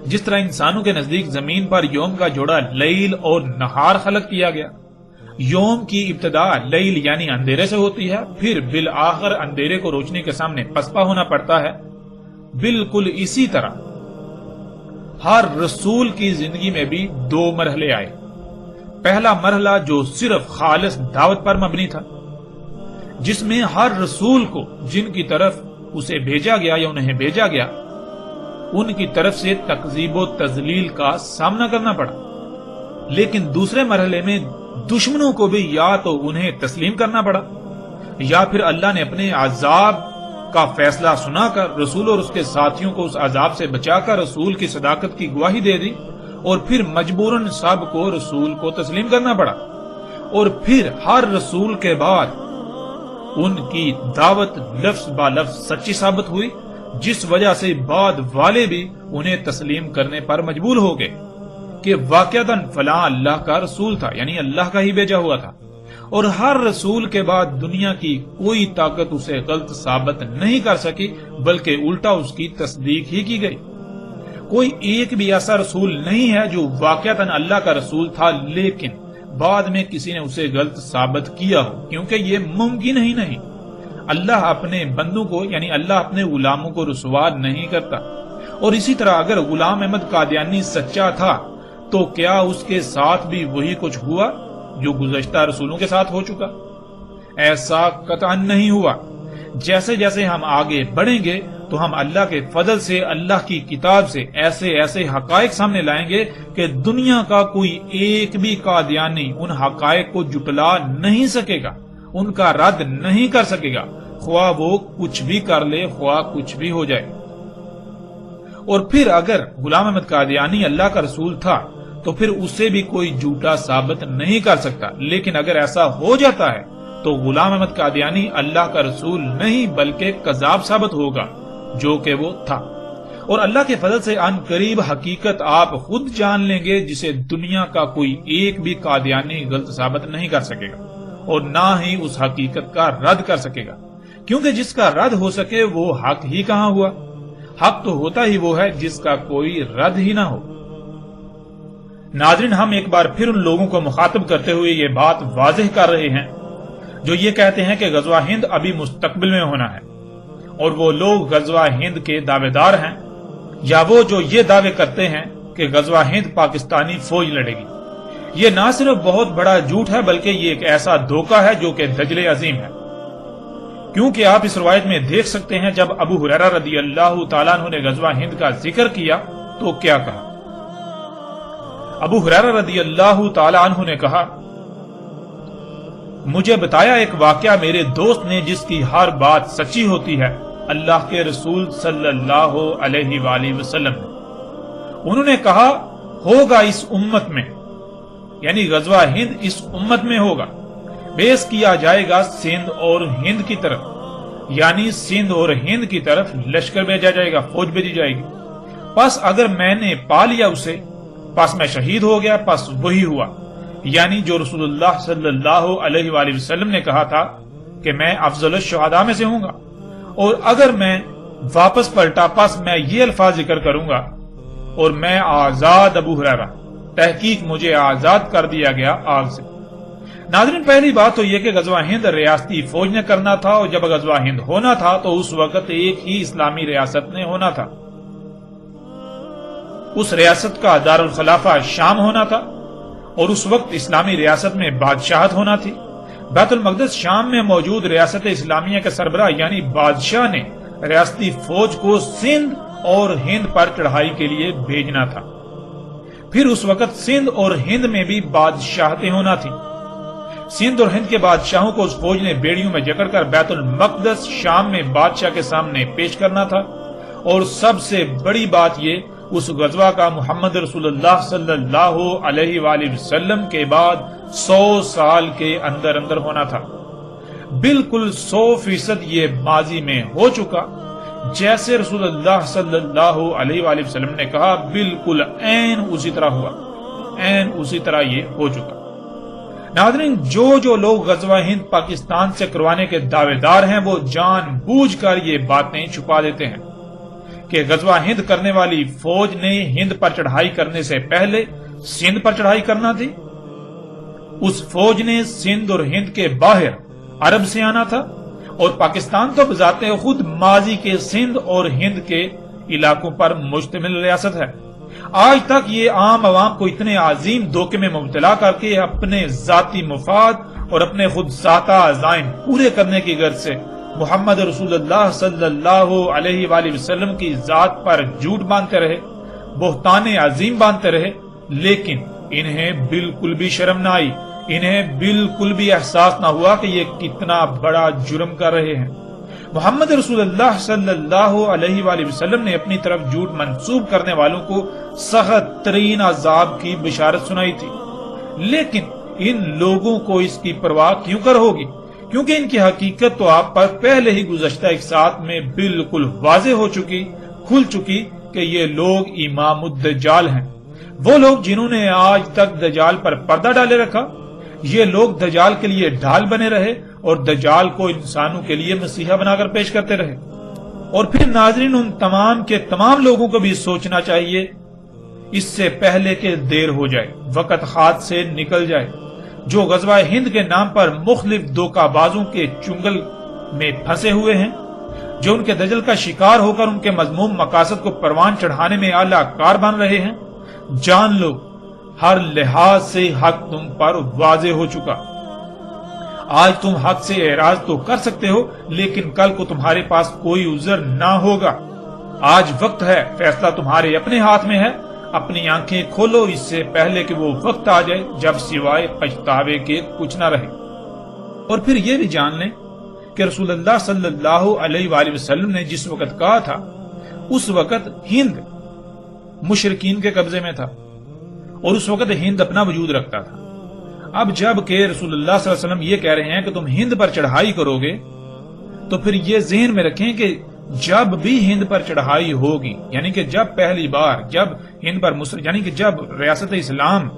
جس طرح انسانوں کے نزدیک زمین پر یوم کا جوڑا لیل اور نہار خلق کیا گیا۔ یوم کی ابتدا لیل یعنی اندھیرے سے ہوتی ہے، پھر بالآخر اندھیرے کو روشنی کے سامنے پسپا ہونا پڑتا ہے۔ بالکل اسی طرح ہر رسول کی زندگی میں بھی 2 مرحلے آئے۔ پہلا مرحلہ جو صرف خالص دعوت پر مبنی تھا، جس میں ہر رسول کو جن کی طرف اسے بھیجا گیا یا انہیں بھیجا گیا ان کی طرف سے تکذیب و تضلیل کا سامنا کرنا پڑا، لیکن دوسرے مرحلے میں دشمنوں کو بھی یا تو انہیں تسلیم کرنا پڑا، یا پھر اللہ نے اپنے عذاب کا فیصلہ سنا کر رسول اور اس کے ساتھیوں کو اس عذاب سے بچا کر رسول کی صداقت کی گواہی دے دی، اور پھر مجبوراً سب کو رسول کو تسلیم کرنا پڑا، اور پھر ہر رسول کے بعد ان کی دعوت لفظ با لفظ سچی ثابت ہوئی، جس وجہ سے بعد والے بھی انہیں تسلیم کرنے پر مجبور ہو گئے کہ واقعتاً فلاں اللہ کا رسول تھا، یعنی اللہ کا ہی بھیجا ہوا تھا۔ اور ہر رسول کے بعد دنیا کی کوئی طاقت اسے غلط ثابت نہیں کر سکی، بلکہ الٹا اس کی تصدیق ہی کی گئی۔ کوئی ایک بھی ایسا رسول نہیں ہے جو واقعتاً اللہ کا رسول تھا لیکن بعد میں کسی نے اسے غلط ثابت کیا ہو، کیونکہ یہ ممکن ہی نہیں۔ اللہ اپنے بندوں کو یعنی اللہ اپنے غلاموں کو رسوا نہیں کرتا۔ اور اسی طرح اگر غلام احمد قادیانی سچا تھا تو کیا اس کے ساتھ بھی وہی کچھ ہوا جو گزشتہ رسولوں کے ساتھ ہو چکا؟ ایسا قطعاً نہیں ہوا۔ جیسے جیسے ہم آگے بڑھیں گے تو ہم اللہ کے فضل سے اللہ کی کتاب سے ایسے ایسے حقائق سامنے لائیں گے کہ دنیا کا کوئی ایک بھی قادیانی ان حقائق کو جھٹلا نہیں سکے گا، ان کا رد نہیں کر سکے گا، خواہ وہ کچھ بھی کر لے، خواہ کچھ بھی ہو جائے۔ اور پھر اگر غلام احمد قادیانی اللہ کا رسول تھا تو پھر اسے بھی کوئی جھوٹا ثابت نہیں کر سکتا، لیکن اگر ایسا ہو جاتا ہے تو غلام احمد قادیانی اللہ کا رسول نہیں بلکہ کذاب ثابت ہوگا، جو کہ وہ تھا۔ اور اللہ کے فضل سے ان قریب حقیقت آپ خود جان لیں گے جسے دنیا کا کوئی ایک بھی قادیانی غلط ثابت نہیں کر سکے گا اور نہ ہی اس حقیقت کا رد کر سکے گا، کیونکہ جس کا رد ہو سکے وہ حق ہی کہاں ہوا؟ حق تو ہوتا ہی وہ ہے جس کا کوئی رد ہی نہ ہو۔ ناظرین، ہم ایک بار پھر ان لوگوں کو مخاطب کرتے ہوئے یہ بات واضح کر رہے ہیں جو یہ کہتے ہیں کہ غزوہ ہند ابھی مستقبل میں ہونا ہے، اور وہ لوگ غزوہ ہند کے دعوے دار ہیں، یا وہ جو یہ دعوے کرتے ہیں کہ غزوہ ہند پاکستانی فوج لڑے گی۔ یہ نہ صرف بہت بڑا جھوٹ ہے بلکہ یہ ایک ایسا دھوکہ ہے جو کہ دجل عظیم ہے، کیونکہ آپ اس روایت میں دیکھ سکتے ہیں جب ابو ہریرہ رضی اللہ تعالیٰ عنہ نے غزوہ ہند کا ذکر کیا تو کیا کہا؟ ابو ہریرہ رضی اللہ تعالیٰ عنہ نے کہا، مجھے بتایا ایک واقعہ میرے دوست نے جس کی ہر بات سچی ہوتی ہے، اللہ کے رسول صلی اللہ علیہ وآلہ وسلم نے۔ انہوں نے کہا، ہوگا اس امت میں، یعنی غزوہ ہند اس امت میں ہوگا، بیس کیا جائے گا سندھ اور ہند کی طرف، یعنی سندھ اور ہند کی طرف لشکر بھیجا جائے گا، فوج بھیجی جائے گی۔ پس اگر میں نے پا لیا اسے، پس میں شہید ہو گیا، پس وہی ہوا، یعنی جو رسول اللہ صلی اللہ علیہ وآلہ وسلم نے کہا تھا کہ میں افضل الشہداء میں سے ہوں گا۔ اور اگر میں واپس پلٹا پس میں یہ الفاظ ذکر کروں گا، اور میں آزاد ابو ہریرہ، تحقیق مجھے آزاد کر دیا گیا آگ سے۔ ناظرین، پہلی بات تو یہ کہ غزوہ ہند ریاستی فوج نے کرنا تھا، اور جب غزوہ ہند ہونا تھا تو اس وقت ایک ہی اسلامی ریاست نے ہونا تھا۔ اس ریاست کا دارالخلافہ شام ہونا تھا، اور اس وقت اسلامی ریاست میں بادشاہت ہونا تھی۔ بیت المقدس شام میں موجود ریاست اسلامیہ کے سربراہ یعنی بادشاہ نے ریاستی فوج کو سندھ اور ہند پر چڑھائی کے لیے بھیجنا تھا۔ پھر اس وقت سندھ اور ہند میں بھی بادشاہتیں ہونا تھی۔ سندھ اور ہند کے بادشاہوں کو اس فوج نے بیڑیوں میں جکڑ کر بیت المقدس شام میں بادشاہ کے سامنے پیش کرنا تھا۔ اور سب سے بڑی بات یہ، اس غزوہ کا محمد رسول اللہ صلی اللہ علیہ وآلہ وسلم کے بعد 100 سال کے اندر اندر ہونا تھا۔ بالکل 100% یہ ماضی میں ہو چکا، جیسے رسول اللہ صلی اللہ علیہ وآلہ وسلم نے کہا، بالکل عین اسی طرح ہوا، عین اسی طرح یہ ہو چکا۔ ناظرین، جو لوگ غزوہ ہند پاکستان سے کروانے کے دعوے دار ہیں وہ جان بوجھ کر یہ باتیں چھپا دیتے ہیں کہ غزوہ ہند کرنے والی فوج نے ہند پر چڑھائی کرنے سے پہلے سندھ پر چڑھائی کرنا تھی۔ اس فوج نے سندھ اور ہند کے باہر عرب سے آنا تھا، اور پاکستان تو بذات خود ماضی کے سندھ اور ہند کے علاقوں پر مشتمل ریاست ہے۔ آج تک یہ عام عوام کو اتنے عظیم دھوکے میں مبتلا کر کے اپنے ذاتی مفاد اور اپنے خود ذاتہ عزائم پورے کرنے کی غرض سے محمد رسول اللہ صلی اللہ علیہ وآلہ وسلم کی ذات پر جھوٹ باندھتے رہے، بہتان عظیم باندھتے رہے، لیکن انہیں بالکل بھی شرم نہ آئی، انہیں بالکل بھی احساس نہ ہوا کہ یہ کتنا بڑا جرم کر رہے ہیں۔ محمد رسول اللہ صلی اللہ علیہ وآلہ وسلم نے اپنی طرف جھوٹ منسوب کرنے والوں کو سخت ترین عذاب کی بشارت سنائی تھی، لیکن ان لوگوں کو اس کی پرواہ کیوں کر ہوگی؟ کیونکہ ان کی حقیقت تو آپ پر پہلے ہی گزشتہ ایک ساتھ میں بالکل واضح ہو چکی، کھل چکی کہ یہ لوگ امام الدجال ہیں، وہ لوگ جنہوں نے آج تک دجال پر پردہ ڈالے رکھا۔ یہ لوگ دجال کے لیے ڈھال بنے رہے اور دجال کو انسانوں کے لیے مسیحا بنا کر پیش کرتے رہے۔ اور پھر ناظرین، ان تمام کے تمام لوگوں کو بھی سوچنا چاہیے اس سے پہلے کہ دیر ہو جائے، وقت ہاتھ سے نکل جائے، جو غزوہ ہند کے نام پر مختلف دھوکہ بازوں کے چنگل میں پھنسے ہوئے ہیں، جو ان کے دجل کا شکار ہو کر ان کے مذموم مقاصد کو پروان چڑھانے میں اعلیٰ کار بن رہے ہیں، جان لو ہر لحاظ سے حق تم پر واضح ہو چکا۔ آج تم حق سے اعراض تو کر سکتے ہو، لیکن کل کو تمہارے پاس کوئی عذر نہ ہوگا۔ آج وقت ہے، فیصلہ تمہارے اپنے ہاتھ میں ہے۔ اپنی آنکھیں کھولو اس سے پہلے کہ وہ وقت آ جائے جب سوائے پچھتاوے کے کچھ نہ رہے۔ اور پھر یہ بھی جان لیں کہ رسول اللہ صلی اللہ علیہ وآلہ وسلم نے جس وقت کہا تھا، اس وقت ہند مشرکین کے قبضے میں تھا، اور اس وقت ہند اپنا وجود رکھتا تھا۔ اب جب کہ رسول اللہ صلی اللہ علیہ وسلم یہ کہہ رہے ہیں کہ تم ہند پر چڑھائی کرو گے، تو پھر یہ ذہن میں رکھیں کہ جب بھی ہند پر چڑھائی ہوگی، یعنی کہ جب پہلی بار جب ہند پر یعنی کہ جب ریاست اسلام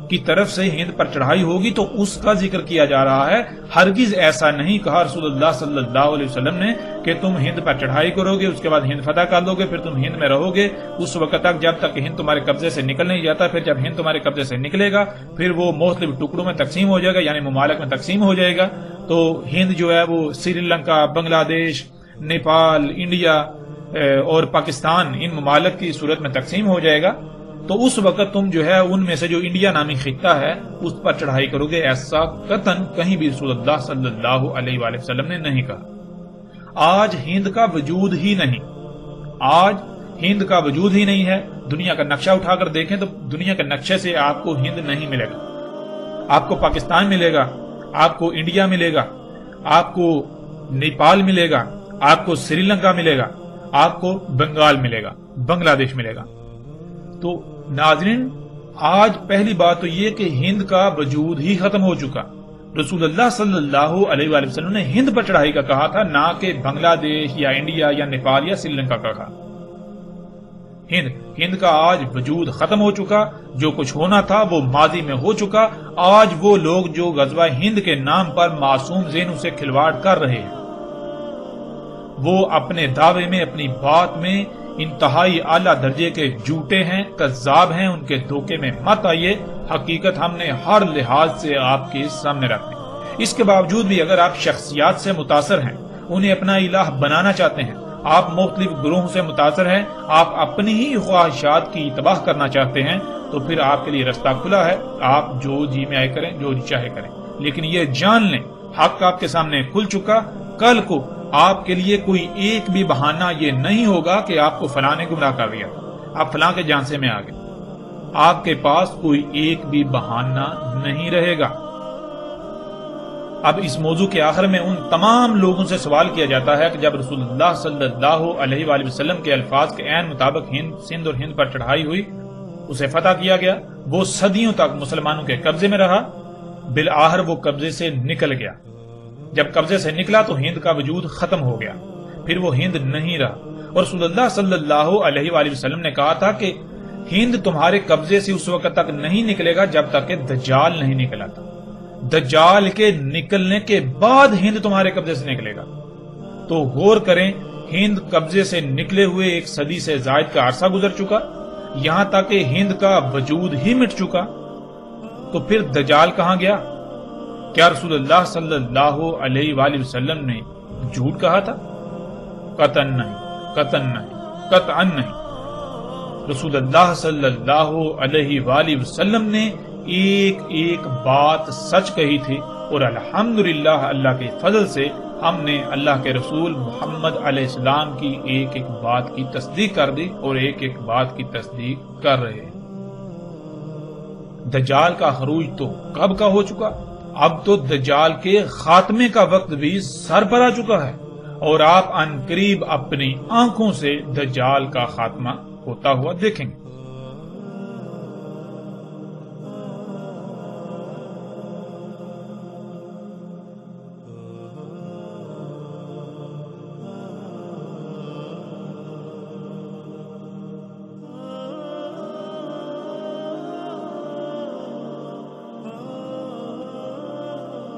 کی طرف سے ہند پر چڑھائی ہوگی تو اس کا ذکر کیا جا رہا ہے۔ ہرگز ایسا نہیں کہا رسول اللہ صلی اللہ علیہ وسلم نے کہ تم ہند پر چڑھائی کرو گے، اس کے بعد ہند فتح کر لو گے، پھر تم ہند میں رہو گے اس وقت تک جب تک ہند تمہارے قبضے سے نکل نہیں جاتا۔ پھر جب ہند تمہارے قبضے سے نکلے گا پھر وہ مختلف ٹکڑوں میں تقسیم ہو جائے گا، یعنی ممالک میں تقسیم ہو جائے گا۔ تو ہند جو ہے وہ سری لنکا، بنگلہ دیش، نیپال، انڈیا اور پاکستان، ان ممالک کی صورت میں تقسیم ہو جائے گا۔ تو اس وقت تم جو ہے ان میں سے جو انڈیا نامی خطہ ہے اس پر چڑھائی کرو گے، ایسا قطعاً کہیں بھی رسول اللہ صلی اللہ علیہ وآلہ وسلم نے نہیں کہا۔ آج ہند کا وجود ہی نہیں، آج ہند کا وجود ہی نہیں ہے۔ دنیا کا نقشہ اٹھا کر دیکھیں تو دنیا کے نقشے سے آپ کو ہند نہیں ملے گا، آپ کو پاکستان ملے گا، آپ کو انڈیا ملے گا، آپ کو نیپال ملے گا، آپ کو سری لنکا ملے گا، آپ کو بنگال ملے گا، بنگلہ دیش ملے گا۔ تو ناظرین، آج پہلی بات تو یہ کہ ہند کا وجود ہی ختم ہو چکا۔ رسول اللہ صلی اللہ علیہ وآلہ وسلم نے ہند پر چڑھائی کا کہا تھا، نہ کہ بنگلہ دیش یا انڈیا یا نیپال یا سری لنکا کا کہا۔ ہند کا آج وجود ختم ہو چکا، جو کچھ ہونا تھا وہ ماضی میں ہو چکا۔ آج وہ لوگ جو غزوہ ہند کے نام پر معصوم ذہنوں سے کھلواڑ کر رہے ہیں، وہ اپنے دعوے میں، اپنی بات میں انتہائی اعلیٰ درجے کے جھوٹے ہیں، کذاب ہیں، ان کے دھوکے میں مت آئیے۔ حقیقت ہم نے ہر لحاظ سے آپ کے سامنے رکھ دی۔ اس کے باوجود بھی اگر آپ شخصیات سے متاثر ہیں، انہیں اپنا الہ بنانا چاہتے ہیں، آپ مختلف گروہوں سے متاثر ہیں، آپ اپنی ہی خواہشات کی اتباع کرنا چاہتے ہیں، تو پھر آپ کے لیے رستہ کھلا ہے، آپ جو جی میں آئے کریں، جو جی چاہے کریں۔ لیکن یہ جان لیں، حق آپ کے سامنے کھل چکا۔ کل کو آپ کے لیے کوئی ایک بھی بہانہ یہ نہیں ہوگا کہ آپ کو فلاں نے گمراہ کر دیا، آپ فلاں کے جانسے میں آ گئے۔ آپ کے پاس کوئی ایک بھی بہانہ نہیں رہے گا۔ اب اس موضوع کے آخر میں ان تمام لوگوں سے سوال کیا جاتا ہے کہ جب رسول اللہ صلی اللہ علیہ وآلہ وسلم کے الفاظ کے عین مطابق سندھ اور ہند پر چڑھائی ہوئی، اسے فتح کیا گیا، وہ صدیوں تک مسلمانوں کے قبضے میں رہا، بالآخر وہ قبضے سے نکل گیا۔ جب قبضے سے نکلا تو ہند کا وجود ختم ہو گیا، پھر وہ ہند نہیں رہا۔ اور رسول اللہ صلی اللہ علیہ وآلہ وسلم نے کہا تھا کہ ہند تمہارے قبضے سے اس وقت تک نہیں نکلے گا جب تک کہ دجال نہیں نکلا تھا۔ دجال کے نکلنے کے بعد ہند تمہارے قبضے سے نکلے گا۔ تو غور کریں، ہند قبضے سے نکلے ہوئے ایک صدی سے زائد کا عرصہ گزر چکا، یہاں تک کہ ہند کا وجود ہی مٹ چکا۔ تو پھر دجال کہاں گیا؟ کیا رسول اللہ صلی اللہ علیہ وآلہ وسلم نے جھوٹ کہا تھا؟ قطعاً نہیں، قطعاً نہیں، قطعاً نہیں۔ رسول اللہ صلی اللہ علیہ وآلہ وسلم نے ایک ایک بات سچ کہی تھی، اور الحمدللہ اللہ کے فضل سے ہم نے اللہ کے رسول محمد علیہ السلام کی ایک ایک بات کی تصدیق کر دی اور ایک ایک بات کی تصدیق کر رہے ہیں۔ دجال کا خروج تو کب کا ہو چکا؟ اب تو دجال کے خاتمے کا وقت بھی سر پر آ چکا ہے، اور آپ عنقریب اپنی آنکھوں سے دجال کا خاتمہ ہوتا ہوا دیکھیں گے۔